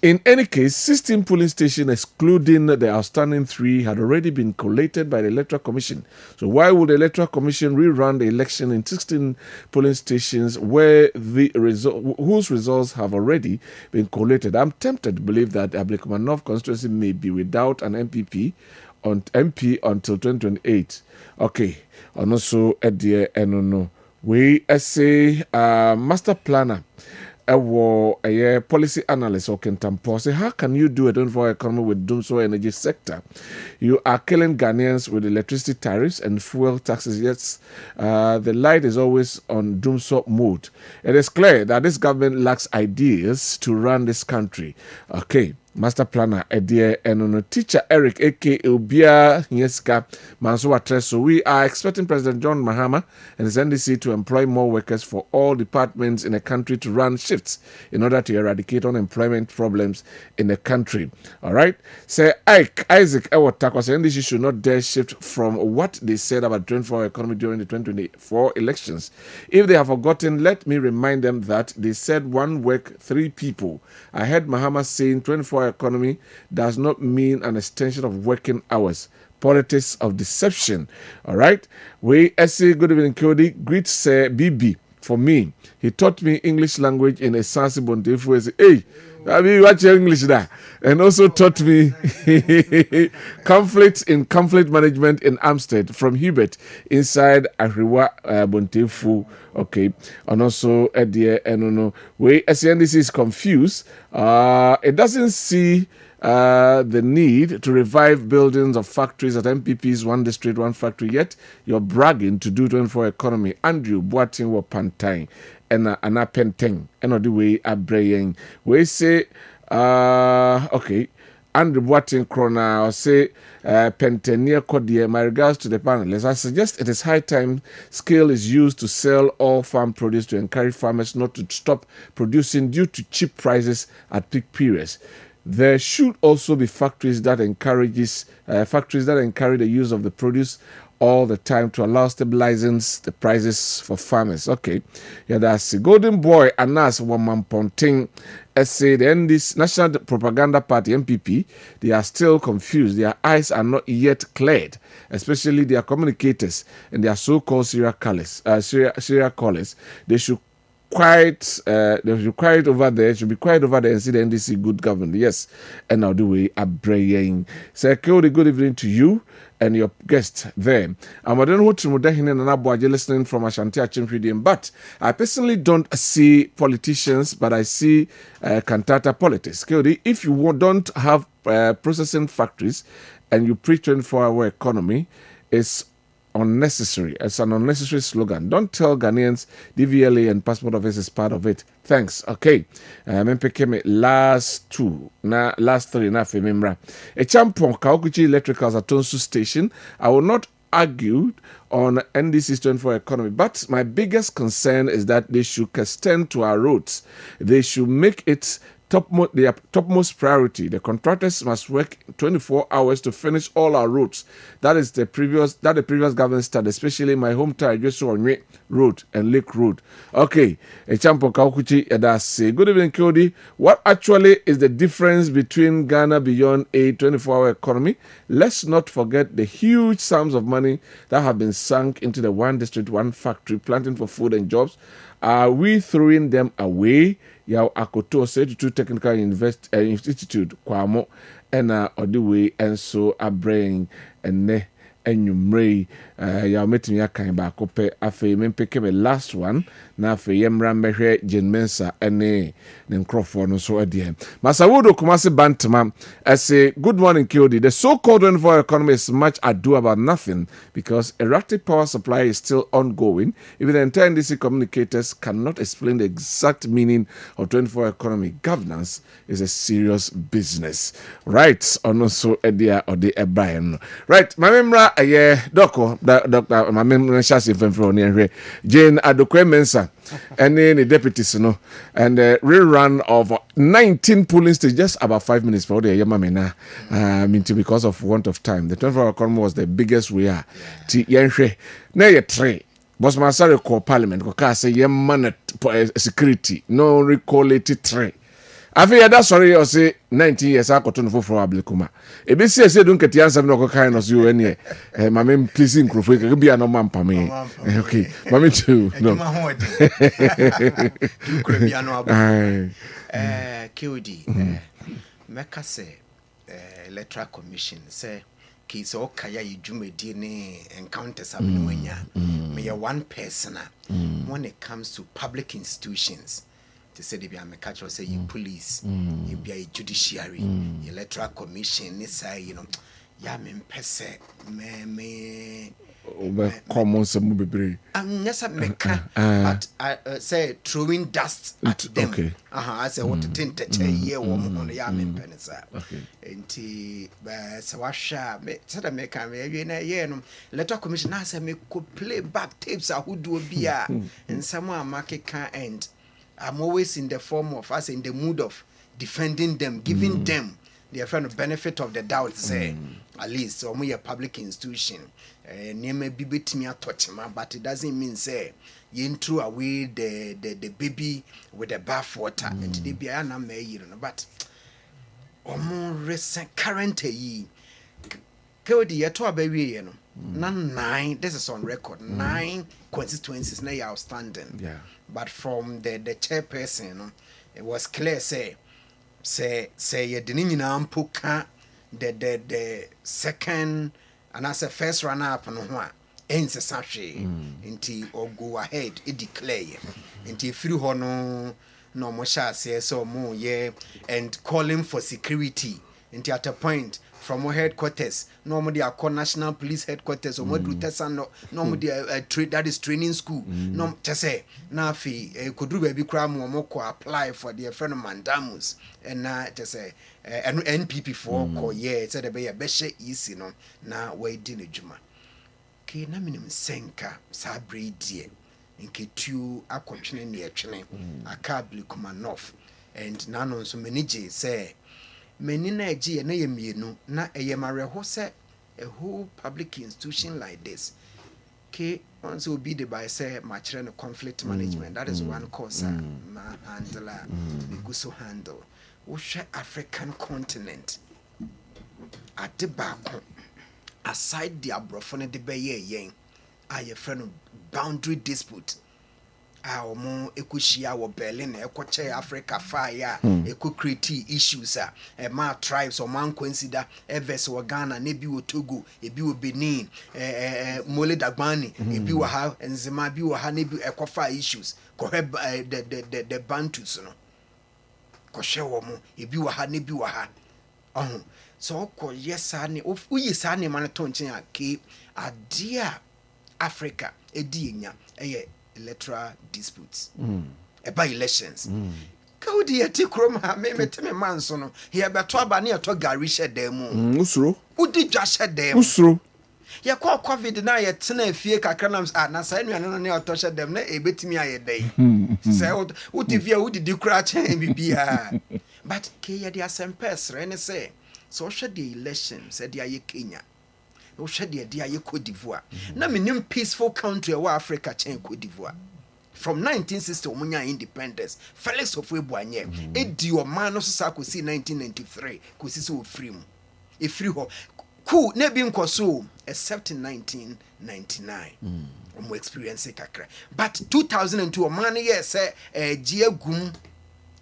In any case, 16 polling stations, excluding the outstanding 3, had already been collated by the Electoral Commission. So why would the Electoral Commission rerun the election in 16 polling stations where whose results have already been collated? I'm tempted to believe that the Ablekuma North constituency may be without an MP until 2028. Okay, and also no. We say master planner. A policy analyst or Kentampo say, how can you do a 24-hour economy with Dumso energy sector? You are killing Ghanaians with electricity tariffs and fuel taxes, yet the light is always on Dumso mode. It is clear that this government lacks ideas to run this country. Okay. Master planner Edie Enono teacher Eric aka Ubia Nyeska Mansoa Treso. We are expecting President John Mahama and his NDC to employ more workers for all departments in the country to run shifts in order to eradicate unemployment problems in the country. All right. Say Isaac Ewotakwa say NDC should not dare shift from what they said about 24-hour economy during the 2024 elections. If they have forgotten, let me remind them that they said 1 work 3 people. I heard Mahama saying 24-hour economy does not mean an extension of working hours. Politics of deception. All right. We say good evening, Cody. Greets BB for me. He taught me English language in a Sansi Bontefu. Hey, I mean, watch your English there. And also taught me conflict management in Amstead from Hubert inside Ahriwa Bontefu. Okay. And also at the end, we SNDC is confused. It doesn't see the need to revive buildings of factories at MPP's 1 district, 1 factory, yet you're bragging to do 24 economy. Andrew Boating wa Pantain and Anapenteng and the way Abraying. We say, okay, Andrew Boating Krona or say Pentenia Kodie. My regards to the panelists. I suggest it is high time scale is used to sell all farm produce to encourage farmers not to stop producing due to cheap prices at peak periods. There should also be factories that encourage the use of the produce all the time to allow stabilizing the prices for farmers. Okay, yeah, that's the Golden Boy Anas Wamamponting. Say the NDC National Propaganda Party (NPP), they are still confused. Their eyes are not yet cleared, especially their communicators and their so-called serial callers. They should quiet over there. Should be quiet over there and see the NDC good government. Yes, and now the way Abraying. Say, good evening to you and your guest there. I'm listening from Ashanti Achimfridian, but I personally don't see politicians, but I see cantata politics. If you don't have processing factories and you preach 24-hour economy, it's unnecessary. It's an unnecessary slogan. Don't tell Ghanaians DVLA and passport office is part of it. Thanks. Okay. MPK last 3 na femimra. A champion Kaukuchi Electricals at Tonsu Station. I will not argue on NDC's 24 economy, but my biggest concern is that they should extend to our roads. They should make it their topmost priority. The contractors must work 24 hours to finish all our roads. That the previous government started, especially my hometown, Joshua Road and Lake Road. Okay, Echampo Kaukuchi Edase. Good evening, Cody. What actually is the difference between Ghana beyond a 24-hour economy? Let's not forget the huge sums of money that have been sunk into the 1 district, 1 factory, planting for food and jobs. Are we throwing them away? Yao Akoto said to Technical Institute Kwamo and Odiwe and so Abraying and enyumrei ya metimi akan ba kope afi mempeke me last one na afi yemra mehwe Jenmensa ene ne nkrofo no so adie Masawudo Kumasi Bantama say good morning Kiodi. The so-called 24 economy is much ado about nothing because erratic power supply is still ongoing. Even the entire NDC communicators cannot explain the exact meaning of 24 economy. Governance is a serious business. Right? Also, Edia or the Ebrian. Right? My memra, Doko, Doctor, my memra, Shasi Fenfro, Jane Adokwe Mensa, and then the deputies, and the rerun of 19 polling stations, just about 5 minutes for the Yamamena. Because of want of time. The 24 economy was the biggest we are. Yenshwe, na ye tre. Boss Masari call parliament, ko say yemman security, no recall it tre. After that, sorry, you say 19 years I got on for Ablikuma. A bit say, don't get the answer, no kind of you any. My main pleasing crew, could be a no man for me. Okay, mommy too. No, QD, Mecca say, electoral commission say, Kiss or Kaya, you do me DNA encounters have no me one person when it comes to public institutions. To say they be a catch or say you police, you be a judiciary, electoral commission, say, ya men pese, me common some be. Yes, I make, but I say throwing dust at them. Okay. I say what to think that a year woman on the yamin penisa. Okay. And so I shall said I make a year. Electoral commission, I say me could play back tapes. I would do a beer, and someone market can't end. I'm always in the form of us in the mood of defending them, giving them the benefit of the doubt. Say at least or a public institution. Name may be between me a touch, but it doesn't mean say you throw away the baby with the bath water and the baby I may but more recent current ye. Kodi yato baby nine. This is on record. 9 constituencies now outstanding. Yeah. But from the chairperson, it was clear. Say you didn't ampuka the second and as a first runner up on one. Ain't a sachet until or go ahead. It declare until through hono no more say so more and calling for security until at a point. From our headquarters, normally our national police headquarters, or what do normally that is training school. No, just say, Nafi, could do baby cram or moko apply for the friend of Mandamus, and just say, and NPP4 call, said a bay a beshe easy, now waiting a juma. K. Naminum Senka, Sabri dear, in K2 a continuing near Chine, a cabli come off, and none on so many J say. Menina G and Ayamino, na Ayamare Hose, a whole public institution like this. K once will be the by say material conflict management. That is one cause ma handler, Miguso handle. Usha African continent at the back aside the abrofone de Baye Yang, I a friend of boundary dispute. Our more ekushia or Berlin, Equache Africa fire, eco create issues, a ma tribes or man consider Eves or Ghana, Nebu Togo, Ebu Benin, Mole Dagbani, Ebu ha, and Zimabu Hanebu Equafa issues, correct the Bantus, no. Koshewomo, Ebu Hanebu ha. Oh, so yes, Sani, of we Sani Manatonchia, Cape, a dear Africa, a dear, electoral disputes, by elections. Kaudi a tikrom, may met me manson, here but Twaba near to Garisha demo. Usro, Who did just shed them? Usro. Ya call COVID deny a tenor fear canams at Nasan and near Tosha them, a bit me a day. Say, what if you would do cratch and be but Kaya the Assembers, Rene say, so should the election, said the Kenya. O shadi dia ye Cote d'Ivoire. Na minim peaceful country wa Africa chen Cote d'Ivoire. From 1960 omunya independence. Felix Houphouët-Boigny edi o man no so akosi 1993 kosi so free mu. E free ho. Cool na bi nkoso except in 1999. Omo experience kakra. But 2002 o man ye say giagum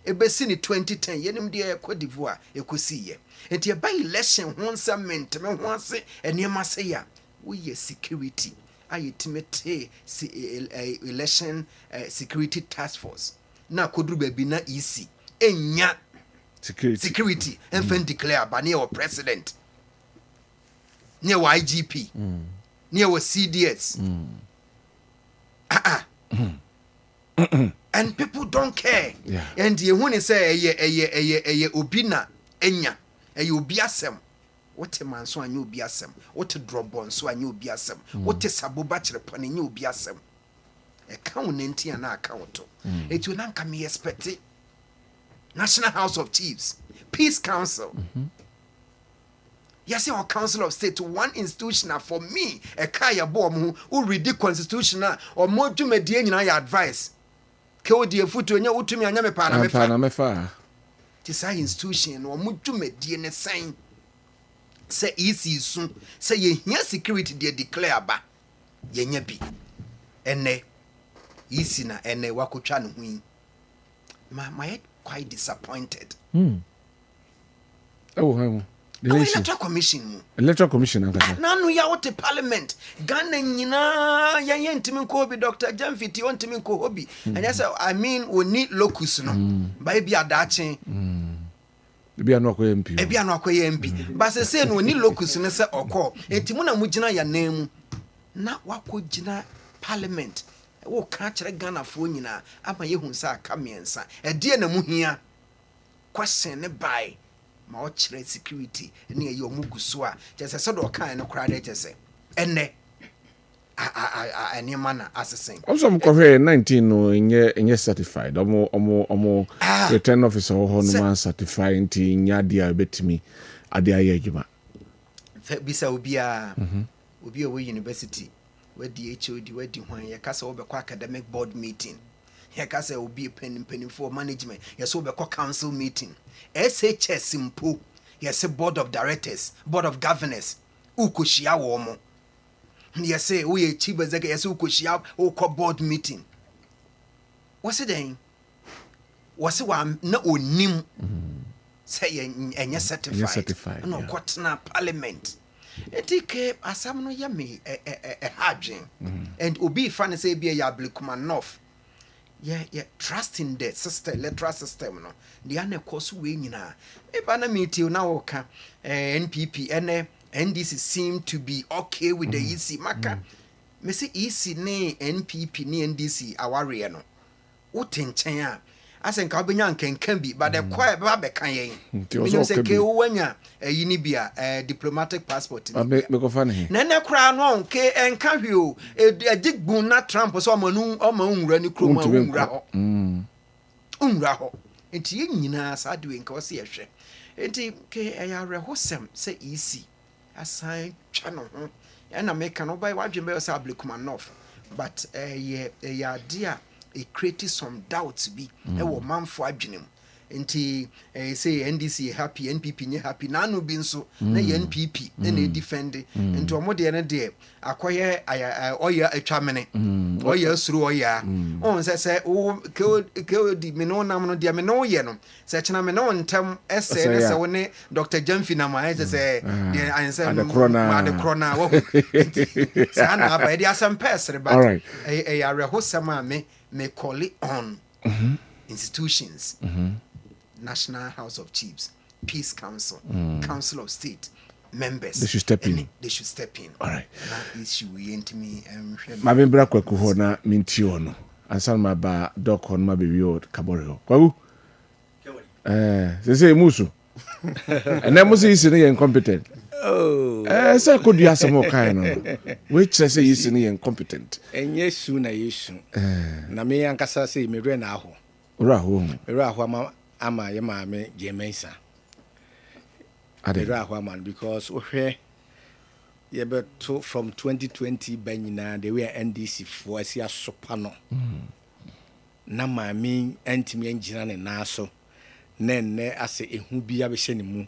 ebesi ni 2010 yenim dia Cote d'Ivoire ekosi ye. Enti e by election ho nsament me ho ase enema se ya woyɛ security a yɛtumi election security task force na koduru baabi na EC enya security ɛmfa declare ba ne yɛwɔ president ne yɛwɔ IGP ne yɛwɔ CDS and people don't care and yehu ne sɛ ɛyɛ obi na enya ɛyɛ obi asɛm wote manso anya obi asɛm wote drobon so anya obi asɛm wote saboba kyerepɔ ne anya obi asɛm ɛka wo nenti ana aka wo to etu na nka me expect National House of Chiefs Peace Council yes our Council of State one institution for me ɛka yɛ bɔ ɔmo ho read the constitution a ɔmo dwumadie nyina yɛ advice ke odi efutu nya wotumi anya me pa na mefa ti sa institution no ɔmo dwumadie ne sɛn sɛ EC so sɛ yɛhia security de declare ba yɛnya bi ɛnɛ EC na ɛnɛ wakotwa no hui my quite disappointed electoral commission nanu ya wote parliament Ghana nyina yɛyɛ ntimi nkɔ obi Dr. Jamfiti ontimi nkɔ obi and yes I mean we need locus no ba bi adache ebi anu akoye MP ba se no ni locus no se okɔ entimu na mugina ya namu na wakɔgina parliament wo ka kyerɛ Ghana fo nyina ama yehu sa aka miensa ɛde na muhia question ne bai ma o kyerɛ security ne ayi omugu so a kyerɛ sɛ do kan no kra de kyerɛ sɛ enne ene mana assessing also mkɔhwɛ 19 no nye certified omo return officer ho no man certified nti nya dia betimi ade aye adwuma bisa obi a wo university wadi HOD wadi hwan ye kasa wo bekɔ academic board meeting ye kasa obi pen for management ye so bekɔ council meeting SHS mpo ye se board of directors board of governors ukoshia wo mo ye se wo ye chief executive ye se ukoshia wo kɔ board meeting what's it then what's it wa na onim say enye certified no kɔtena parliament etike asam no ya me hadwen and obi fa ne say bia ya Blikumanov yeah trust in the system electoral system no the ane course we nyina e ba na meeting na wo ka NPP ene NDC seem to be okay with the EC maka me say EC ne NPP ne NDC aware no wo tenchen a asen ka obenya nkenkan bi but the kwa ba be kan yen me say ke wo wanya yini bia diplomatic passport me ko fa ne na ne kra no ke enka hwe o ajigbun na Trump so omanwura ni krom unwura ho enti nyina sa de enka wo se yehwe enti ke ayare hosem se EC asan twa no ho na me kan obai wadwembe o se Blikumanov but ya dia it created some doubts be e wo manfo adwenem nti say NDC happy NPP nye happy na no bi nso na NPP na defend nti omo de ne de akoye oya atwamene oya suru oya on se o ke di me no nam no de me no ye no se chena me no ntem ese ne se wo ne Dr. Jamfi na ma se de anse ma de corona wo sana ba de asem pesre but ya rehosama me call it on institutions National House of Chiefs, Peace Council, Council of State, members. They should step in. They should step in. All right. That issue we ain't me. My membra kwaku ho na mintio no. Ansan ma ba doc on ma be wi kabore. Kwaku. Say musu. And then musu is incompetent. Oh. Say could you some more kind no. Which say is incompetent. Enye su na yesu. Na me ankasa say me re na aho. Raho ama ye maame Jemensa ade man because ohwe ye beto from 2020 banyina they were NDC for asia sopa no na maame antimi angina ne naso nenne ase ehu bia be hye ne mu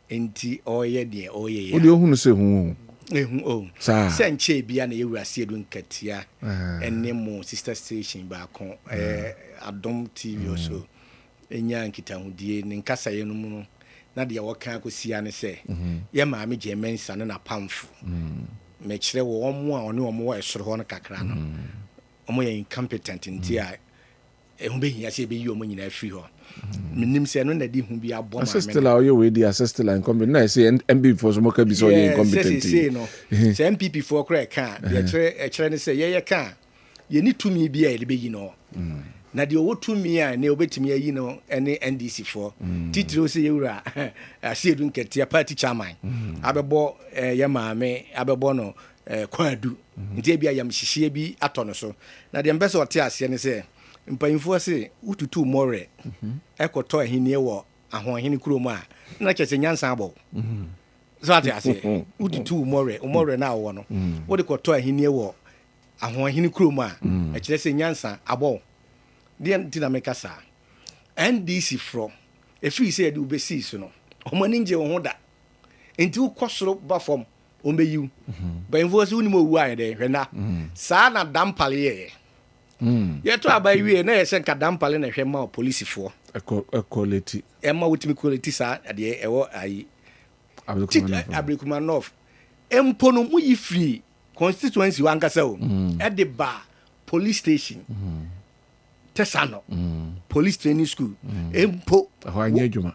enti oye de oye ya odi ohunu se hu ehu o senche bia na yewurase edu nkatia enne mo sister station ba kon Adom TV also enya nkitahudie ne nkasa ye no mu no na de woka akosia ne se ye maame Jemensa ne na pamfo mɛkyerɛ wɔ ɔmo a ɔne ɔmo wɔ ɛsoro hɔ no kakra no ɔmo yɛ incompetent nti a ɛho bɛhia sɛ ɛbɛyi ɔmo nyinaa firi hɔ menim sɛ no na de hu bi abɔ assistant la ɔyɛ wei di assistant la incompetent na ɛsɛ MPP for so mo ka bi sɛ ɔyɛ incompetent sɛ no sɛ MPP for kora ɛka deɛ ɛkyerɛ ne sɛ yɛyɛ ka yɛni tumi bi a yɛde bɛyi no na deɛ ɔwɔ tumi a ne obɛtumi ayi no ɛne NDC for titire sɛ yɛwura asiedu nketea party chairman abɛbɔ yɛ maame abɛbɔ no kwadu nti bia yam hyehyɛ bi atɔ no so na deɛ mpɛ sɛ ɔte aseɛ ne sɛ mpanyinfoɔ se wotutu mɔre ɛkɔtɔ ahenie wɔ ahoɔhene kurom a na kyerɛ sɛ nyansa abɔ so ate aseɛ wotutu mɔre na awɔ no wode kɔtɔ ahenie wɔ ahoɔhene kurom a ɛkyerɛ sɛ nyansa abɔ deɛ nti na meka saa NDC frɔ ɛfiri sɛ yɛde wobɛsii so no ɔma ani ngye wo ho da enti wokɔ soro ba fam ɔmbɛyiw banyinfoɔ sɛ wonim ɔwu ayɛ dɛ hwɛ na saa na dampale yɛyɛ yɛto aba wie na yɛsɛ nka dampale na hwɛ ma polisifoɔ quality ɛma wotumi quality saa adeɛ ɛwɔ ayi Abrikuma North empo no mu yi free constituency wankasa o ɛde ba police station Tesano police training school empo ho anya adwuma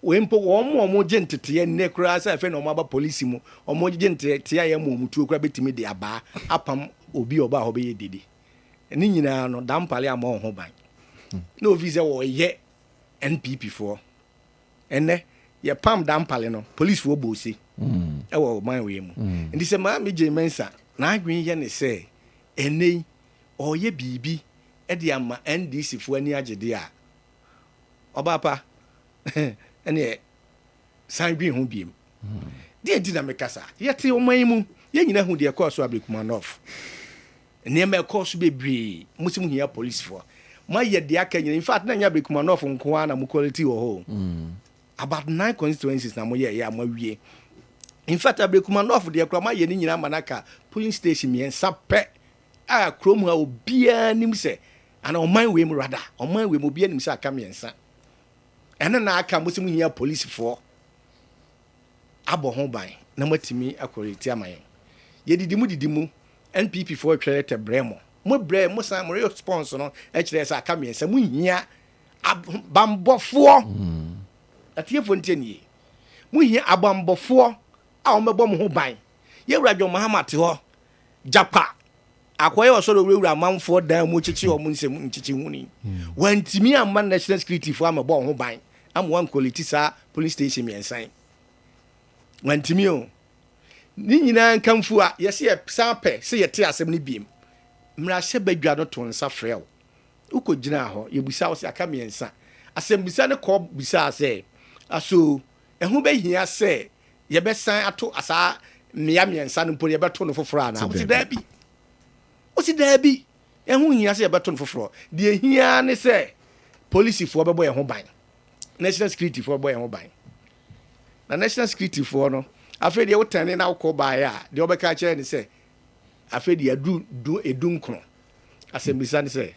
wempo wɔn gentete ne kura sɛ afɛ na wɔn aba police mu wɔn gentete ayɛ mu mutuo kura betimi de aba apam obi oba ho bɛyɛ dede ne nyinaa no dampale ama ho ban na ofi sɛ wɔyɛ NPP for ene ye pam dampale no police for bosi ɛwɔ man we mu ndi sɛ ma megye mensa na adwen yɛ ne sɛ ene ɔyɛ bibi ɛde ama NDC fo ani agyede a ɔbapa ene san dwen ho biem de di na mekasa yɛte ɔman mu yɛ nyina hu de ɛkɔ so Abrikuma North nneɛma ɛkɔ so bebree musim hia police for ma yɛ de aka nyina in fact na nya Abrikuma North nko na mu quality wɔ hɔ about 9 constituencies na mo yɛ amawie in fact Abrikuma North de akra ma yɛ ni nyina manaka polling station me nsapɛ a krom ha obia nim sɛ ana ɔman we mu rada ɔman we mu obia nim sɛ aka me nsa ɛna na aka musim hia police for abɔ ho ban na matimi akoreti amaye yɛdidi mu NPP for twere te bremo mo bre mo san mo response no e kire sa aka me nsa mo hia bambofo atiefo ntenie mo hia abambofo a o mebɔ mo ho ban ye wradwo Muhammad ho japa akoye osoro wura manfo dan mo chichi o mo nsem nchichi huni wantimi amma national security fo amebɔ ho ban am wan quality sa police station me ensan wantimi o ni nyina nkamfu a yɛse yɛ sampe se yɛte asɛm ne biem mmra hyɛ badwa no to nsa frɛw ukɔgyina hɔ yɛbusa wo se aka miɛnsa asɛm bisa ne kɔ bisa sɛ aso ɛho bɛhia sɛ yɛbɛsan ato asa mmea miɛnsa no mpo yɛbɛto no foforɔ ana wosi daabi ɛho hia sɛ yɛbɛto no foforɔ deɛ hia ne sɛ polisifoɔ bɛbɔ yɛn ho ban national security foɔ bɛbɔ yɛn ho ban na national security foɔ no afei deɛ wotane na wokɔ baeɛ a deɛ wobɛka kyerɛ ne sɛ afei deɛ edu nkron asɛmbisa ne sɛ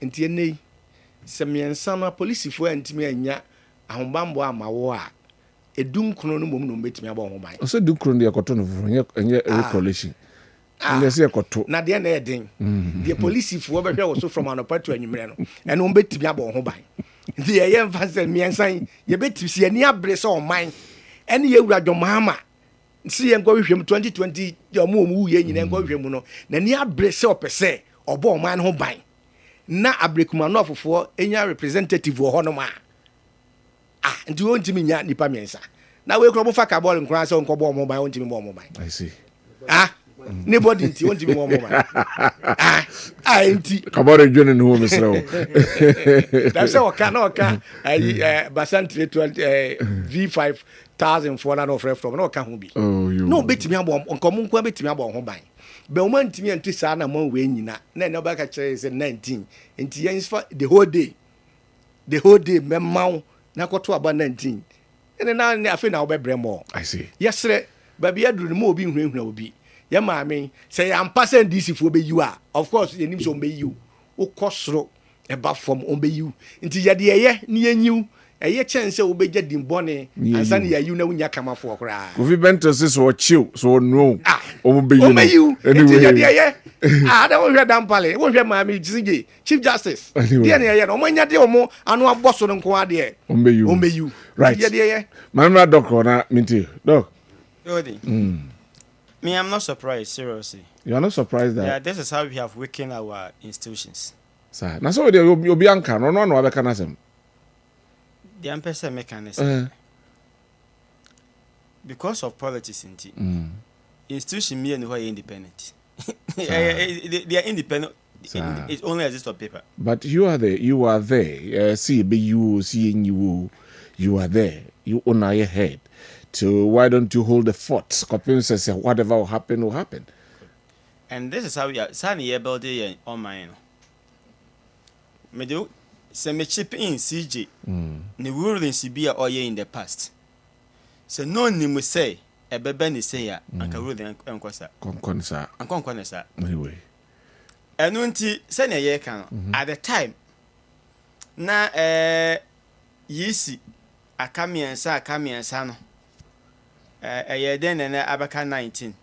nti ɛnɛ sɛ miɛnsa no polisifoɔ antimi anya ahombambɔ ama wo a edu nkron no mom no mbɛtimi abɔ ho ban ɔsɛ du nkron deɛ kɔtɔ no foforɔ ɛnyɛ recollation ɛnyɛ sɛ kɔtɔ na deɛ na ɛden deɛ polisifoɔ bɛhwɛ wo so from anɔpa to anwummerɛ no ɛno mbɛtimi abɔ ho ban nti ɛyɛ mfa sɛ miɛnsa yɛbɛtimi sɛ ani abere sɛ ɔman ɛne yɛwura dwomahama si yɛn nkɔ hwehwɛ mu 2020 ɔmo yɛ nyina nkɔ hwehwɛ mu no na ni abre sɛ ɔpɛ sɛ ɔbɔ ɔman ho ban na Abrikuma North fofoɔ enya representative wɔ hɔ no ma nti wɔn ntimi nya nipa miɛnsa na we kro mo fa ka bɔɔl nkran sɛ ɔnkɔ bɔ ɔmo ban wɔn ntimi bɔ ɔmo ban I see ne body nti wɔn ntimi bɔ ɔmo ban nti ka bɔɔl dwene no ho mesrɛ wo da sɛ ɔka ayi basantre V5 1,000 na no frɛ from na ɔka ho bi no betimi abɔ nkomo nko betimi abɔ ho ban be o man timi anti saa na man we nyina na ne ɔbɛka kyerɛ sɛ 19 nti yɛn fa the whole day memaw na kɔto aba 19 ene na ne afi na ɔbɛbrɛ mo I see yɛsrɛ baabi aduru no mo obi hwehwɛ obi yɛ maame sɛ yɛ ampa sɛ DC fo be you of course yɛnim sɛ ɔmbɛ you wokɔ soro ɛba fam ɔmbɛ you nti yɛde yɛyɛ ne yɛnyiw ɛyɛ kyɛn sɛ wobɛgya dimbɔne ansa ne yɛayiw na wonya kamafoɔ koraa Kofi Bento says so chill, so no. ɔmayiw ɛnti yɛdeɛ yɛ ada wohwɛ dampale wohwɛ maame CJ Chief Justice deɛ ne yɛyɛ no ɔmanya deɛ ɔmo ano abɔ so no nko adeɛ ɔmayiw right yɛdeɛ yɛ Manra doc na minti doc Me, I'm not surprised, seriously. you are not surprised that Yeah, this is how we have weakened our institutions. sir na so you be anka no abeka na sem The emphasis mechanism. Because of politics, institution me and who are independent. They are independent. It only exists on paper. but you are there see be you seeing you are there you own your head so why don't you hold the fort copy says whatever will happen. And this is how we are. Sunny about the on mine. Me do say me chip in CJ. Ne ruling Sibia or in the past. So no ni mu say e bebe ni say ya anka ruling enkwasa. Konkonsa. Ankonkonsa. Anyway. Enu nti say na ye kan at the time na yisi akamiensa no ye den na abaka 19.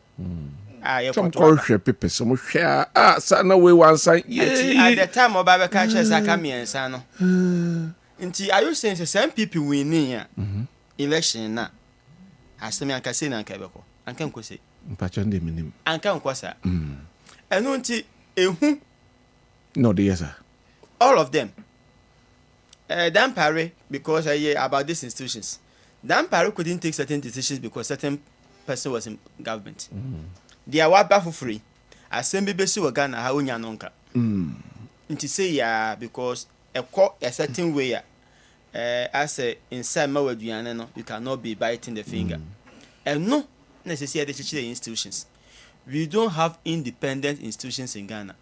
Some call people some share sana we one sign at the time Obaba catches akamiensa no. Nti are you saying some people winning ya election na asemi anka say na anka beko anka nkose mpachande minim anka nkwasa enu nti ehu no the yes sir all of them Dampare because I hear about these institutions Dampare couldn't take certain decisions because certain person was in government they are what for free assembly besi wa Ghana ha onya nonka nti say ya because a certain way as a inside my waduane no you cannot be biting the finger and no necessarily the institutions we don't have independent institutions in Ghana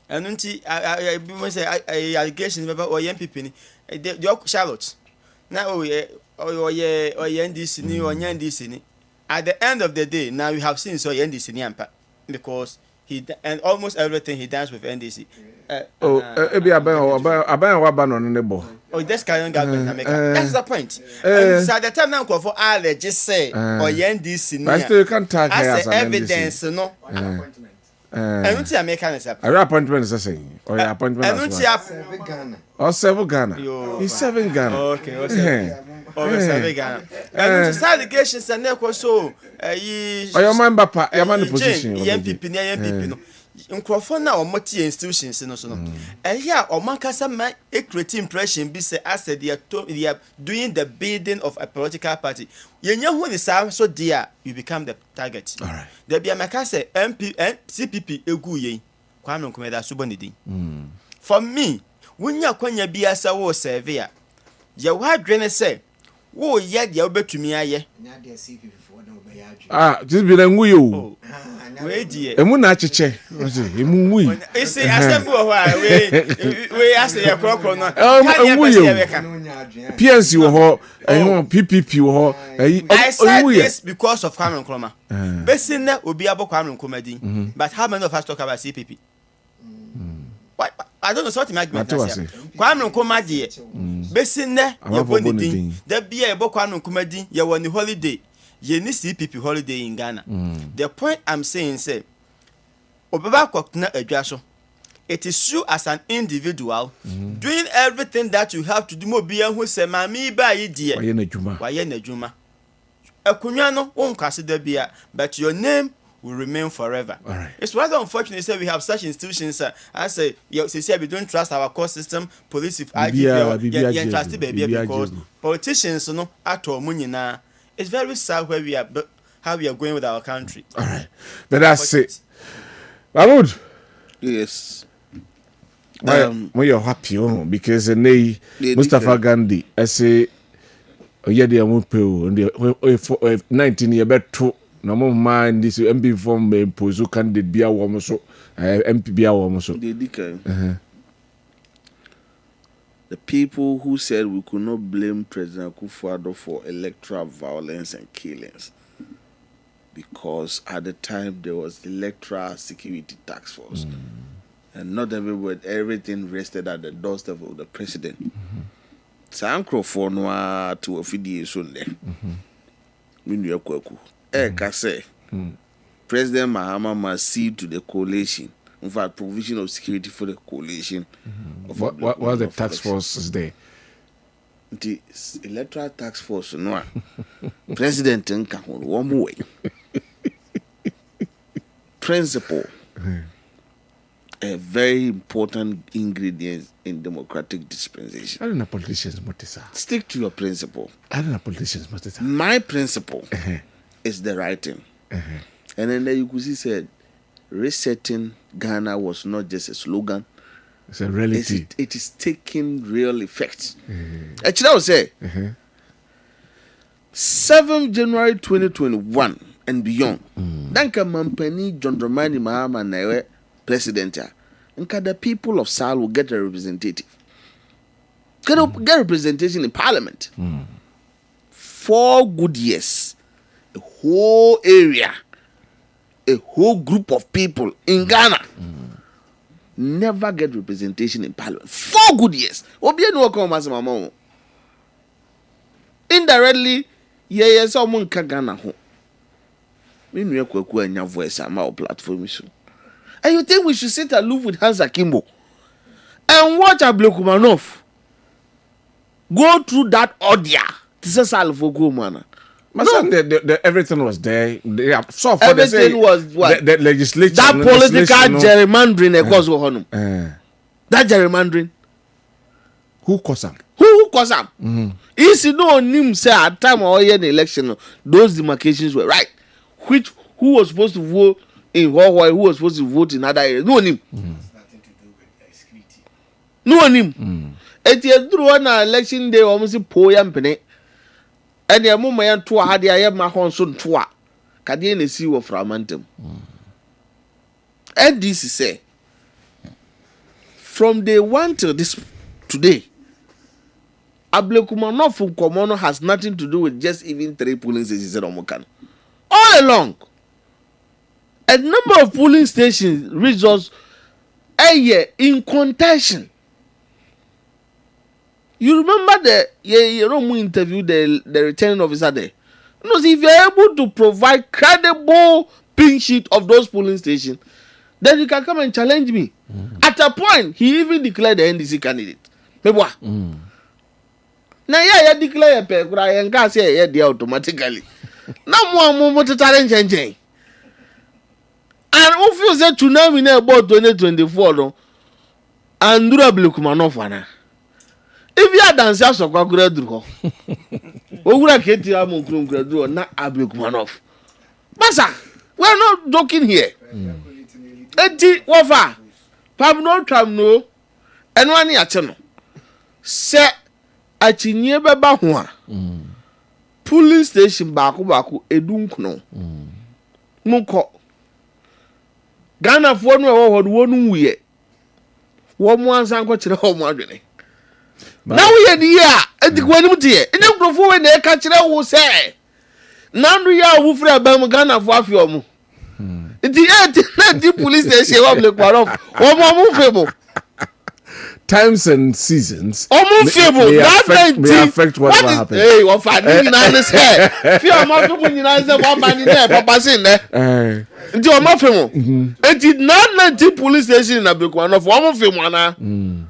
and until I say allegations about young people the Charlotte now or NDC ni or NDC ni at the end of the day now we have seen so NDC ni ampa because he and almost everything he does with NDC ebi aban wa ba no ne bo this kind of government America that's the point and so at the time now for all just say or NDC ni I still can't tag as evidence no and until American is up appointment is saying or appointment and until Ghana or 7 Ghana he's 7 Ghana okay over 7 Ghana and until allegations and so your man papa your man position MPP no nkrofo na omoti institutions no so no here omankasa man create impression be say as they are doing the bidding of a political party yenya hu ni so there you become the target all right there be amaka say MP and CPP egu yen Kwame Nkrumah so bonidi for me wunya kwanya bi asa wo serve ya ye wa dwene say wo ye dia obetumi aye nya de CPP for na obeya just be ngu you we die emu na acheche emu ngu yi isi assembly ho we ase ye krokro no emu you PNC wo ho PPP wo ho I said this because of Kwame Nkrumah besin na obi abo Kwame Nkrumah din but how many of us talk about CPP what I don't know what my argument is Kwame Nkrumah die besin na ye boni din da bia ye bo Kwame Nkrumah din ye woni holiday ye ni CPP holiday in Ghana the point I'm saying say obeba kwakuna adwa so it is you as an individual doing everything that you have to do mo bia hu se mami ba yi die waye na dwuma akunwa no won kwase da bia but your name will remain forever. All right. It's rather unfortunate that we have such institutions as say we don't trust our court system, police if trust baby because politicians no ato munyina. It's very sad where we are how we are going with our country. All right. But that's it. Mahmoud. Yes. When you're happy because Mustafa Gandhi I say oyedi amupe and 19 year beto na mo mind this MP form me pozo candidate bia wo so MP bia wo so the people who said we could not blame President Akufo-Addo for electoral violence and killings because at the time there was the electoral security task force and not everywhere everything rested at the doorstep of the president. Sankrofo no to ofidie so nde. Minu Kwaku. Ka say President Mahama must see to the coalition. In fact, provision of security for the coalition. What was the task force is there? The electoral task force no. President nka one way. Principle. A very important ingredient in democratic dispensation. I don't know politicians, Motisa. Stick to your principle. I don't know politicians, Motisa. My principle is the right thing. And then there you could see said, resetting Ghana was not just a slogan. It's a reality. It is taking real effect. Actually, I would say, 7 January 2021 and beyond, Danka Mampani, John Dramani Mahama, Nawe, President, and the people of Sal will get a representative. Get representation in Parliament. 4 good years. A whole area, a whole group of people in Ghana never get representation in Parliament. 4 good years. Indirectly, someone can Ghana home. Meanwhile, Kwaku and your voice are my platform issue. And you think we should sit aloof with Hans Akimbo and watch Ablekumanov go through that ordeal? This is all for go, man. No. Everything was there. So for everything was what? The legislation. That political gerrymandering, that gerrymandering. Who caused them? Who caused them? Is no name say at time or the election, those demarcations were right. Who was supposed to vote in Hawaii? Who was supposed to vote in other areas? No name. Nothing to do with security. No name. It is through an election day almost a poem penny. And the moment to had the my honson to Cadian see of Fragmentum. And this is say from day 1 till this today, Ablekumanov from Komono has nothing to do with just even 3 polling stations in Omokan. All along, a number of polling stations results a year in contention. You remember the interview the returning officer there? No, if you're able to provide credible pin sheet of those polling stations, then you can come and challenge me. At a point, he even declared the NDC candidate. Now, yeah, declare a pair, and can't say yeah, automatically. Now, more to challenge and change. And if you say to now in about 2024, no, and Ablekumanov. If you are dancing, so go graduate. Ogura keti amu graduate na Ablekumanov. Basa, we are not joking here. Eti wafa, pam no tram no, eno ani ache no. Se achinye beba ho a. Police station baako edunkuno. Munko. Ghana fo no e wo hodo wonu wuye. Wo mu ansan ko kire ho mu adwene. Now we are here at the Guanimute. And then go forward and catch it who say. Now we are who for a Bamagana for Afium. The police station of the Quaroff. Or more movable. Times and seasons. Almost able. That may affect what will happen. Hey, what I didn't understand. Fear my when you answer one man in there, Papa in there. Into a muffin. It did not let the police station in a big one of one of them.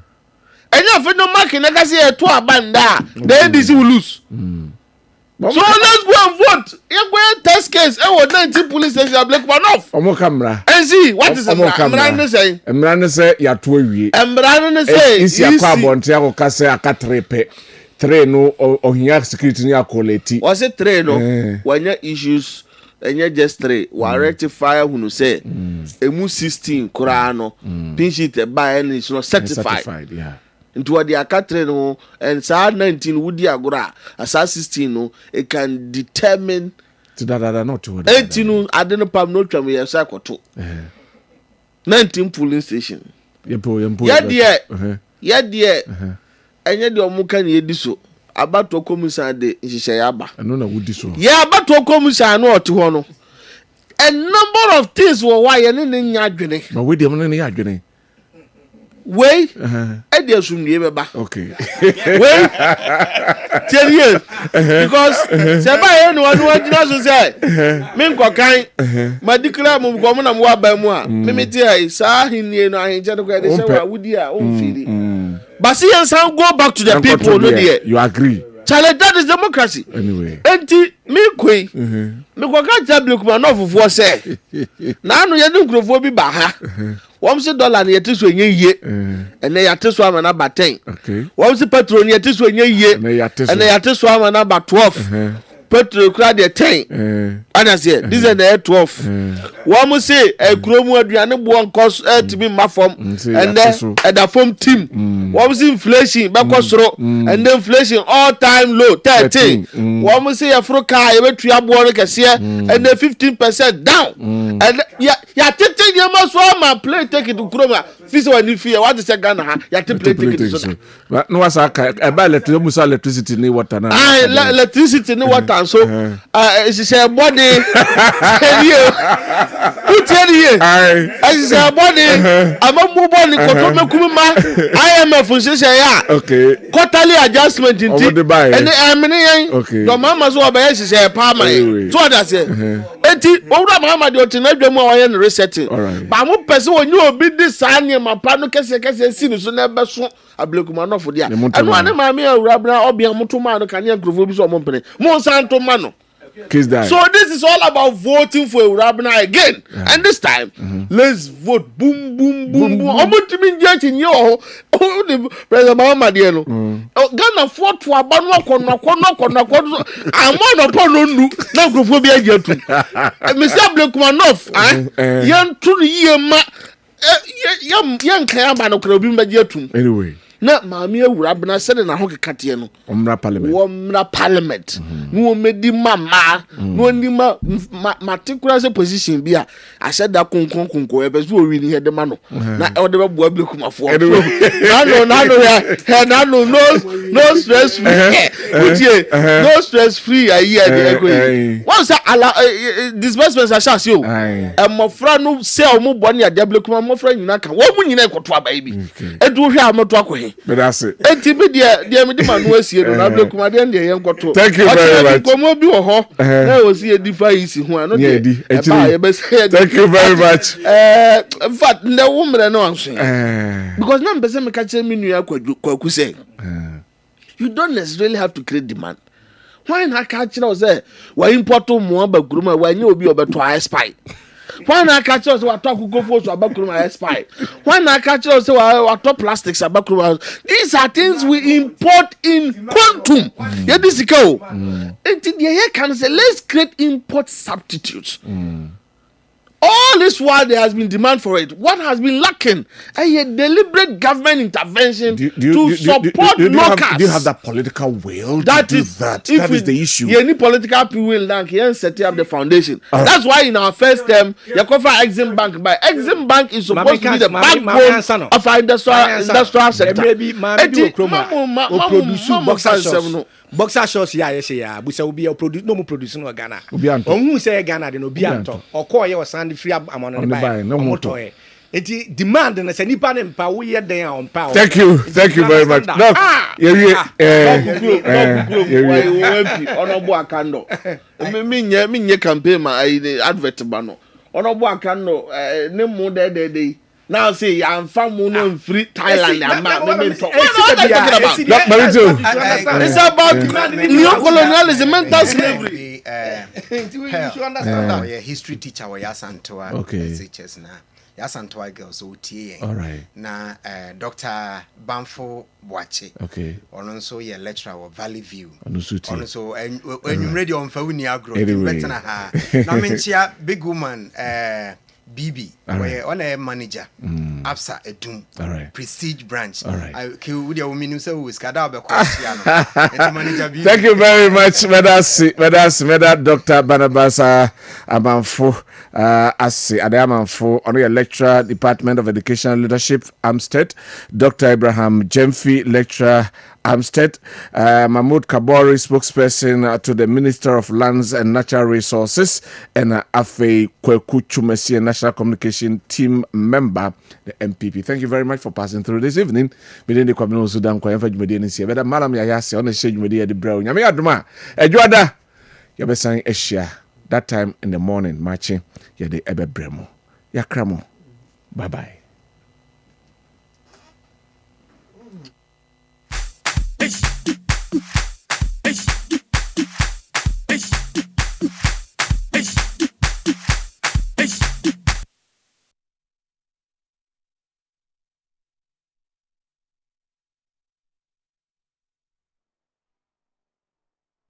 And you have no mark in a say to a banda, then this will lose. So let's go and vote. You're going to test case. I will 19 police station Ablekumanov. Omo camera. And see what is Emrane say. Emrane say ya tuwe. Emrane say isi akwa bonte ako kase akatrepe. Tre no ohiya security ni akoleti. Was it tre no? When your issues and you just 3 wa rectify who say emu 16 Korano pin sheet by and it's not certified. Yeah. Into what the akatre no and sa 19 would agora as 16 no it can determine to that not to 18 no adenopam no tram we cycle to 19 polling station yeah dear and yet the omuka ni ediso abato komisan de nhihye yaba no na wudi so yeah abato komisan no ote ho no a number of things were why and nya adwene but we dem no nya adwene wei ɛde asumdue bɛba Okay. wei tiɛnie because sɛ ɛbayɛ no ɔno agyina so sɛ menkɔkan madikra mu nkɔm na mowaba mu a memete ai saa ahennie no ahenkyɛ no kɔɛde sɛ wɔ awodi a ɔmfiri but see yɛnsan go back to the people no deɛ you agree Charlie, that is democracy. Anyway. Enti me koi. Me kwa ka tablet kuma no fufuo se. Na anu ye nkrofo bi ba ha. Wom se dollar na yete so enye yie. Ene yate so ama na ba 10. Okay. Wom se petrol na yete so enye yie. Ene yate so ama na ba 12. Petrol kra de 10. Ana say this is the 12. Wom se ekromu aduane bo nkos timi mafom. And then at the form team. Wom se inflation be kosoro. And then inflation all time low 13. Wom se Africa e betu abo no kese and then 15% down. And ya tete nyama so ama play take it to kroma. Fisi wani fi what is Ghana ha ya tete play take it so. No was electricity ni water na. Electricity ni water so she say body who tell you I say body amamu body ko to mekuma IMF say ya Okay. quarterly adjustment in Over the buy. and amene Okay. your mama so obey she say pa man so that say enti owura mama de otina dwam a oye no resetting ba mo pese onye obi di saa ne mapa no kese si no so na be so ablekuma no fo dia anu ane mama owura bra obia motoma no kan ya nkrofo bi so mo mpene mo santo ma no. So this is all about voting for Urabna again. And this time, let's vote. Boom, boom, boom, boom. I'm going to be judging you. President Muhammad, Ghana fought to a ban. I'm on a pon. No groupophobia yet. Mr. Blekmanov, young to yama, young Kayabano Krobimba yetum. Anyway. Na maami Urabna said na ho kekatie no omra parliament no medi mama no ni particular position bi a said that konkon e be so wi ni he de ma no na e de be bo abekumafo no stress free no stress free ayi de go once disbursements are sure o mofra no se o mo boni ade abekuma mofra nyina ka wo mu nyina ekoto abai bi edu hwe amoto akohe. But that's it. Thank you very much. Thank you very much. In fact, the woman no answer. Because now person me catch me kwaku say. You don't necessarily have to create demand. Why not catch us say we import mo ba guruma we nya obi obeto spy. Why not catch us what talk go for so abakruma spy? Why not catch us what talk plastics abakruma? These are things we import in quantum. Yeah, this is go. And the here can say let's create import substitutes. All this while there has been demand for it. What has been lacking? A deliberate government intervention to support locals. Do you have that political will to do that? That is the issue. You need political will now. You set up the foundation. That's why in our first term, you cover Exim Bank. But Exim Bank is supposed to be the backbone of our industrial sector. Maybe boxer shorts ya yes ya busa obi produce no mo produce no Ghana ohun say Ghana de no bi anto okoye o sand free amon no buy no moto eti demand na se nipa ne mpa wo ye den a ompa. Thank you very much. No onobo akando me campaign ma advert ba no onobo akando ne mu de now say I'm from free Thailand. It's about neocolonialism, mental slavery. You understand now? Yeah, history teacher or Yasantoa. Okay. Teachers now. Yasantoa girls OTA. All right. Now, Dr. Bamfo Boache. Okay. Also, yeah, lecturer of Valley View. Also, and when you ready on Fauni Agro, anyway. Now, mention big woman. BB, where on a manager, Absa Edum, Prestige branch. All right. Thank you very much, Madam Dr. Barnabas Amanfo, Amanfo, on your lecturer, Department of Educational Leadership, Amstead, Dr. Abraham Jemfi, lecturer, Amstead, Mahmoud Kabori, spokesperson to the Minister of Lands and Natural Resources, and Afe Kweku Chumesi, National Communication Team member, the the MPP. Thank you very much for passing through this evening. Within the Kwabena Owusu Dankwa, for Jumedi and Sia. But Madam Yayase on the stage Jumedi at the Brown. Yami Aduma, Ejuada, Yabe sang Asia. That time in the morning, marching, Yade Ebe Bremo. Yakramo. Bye bye.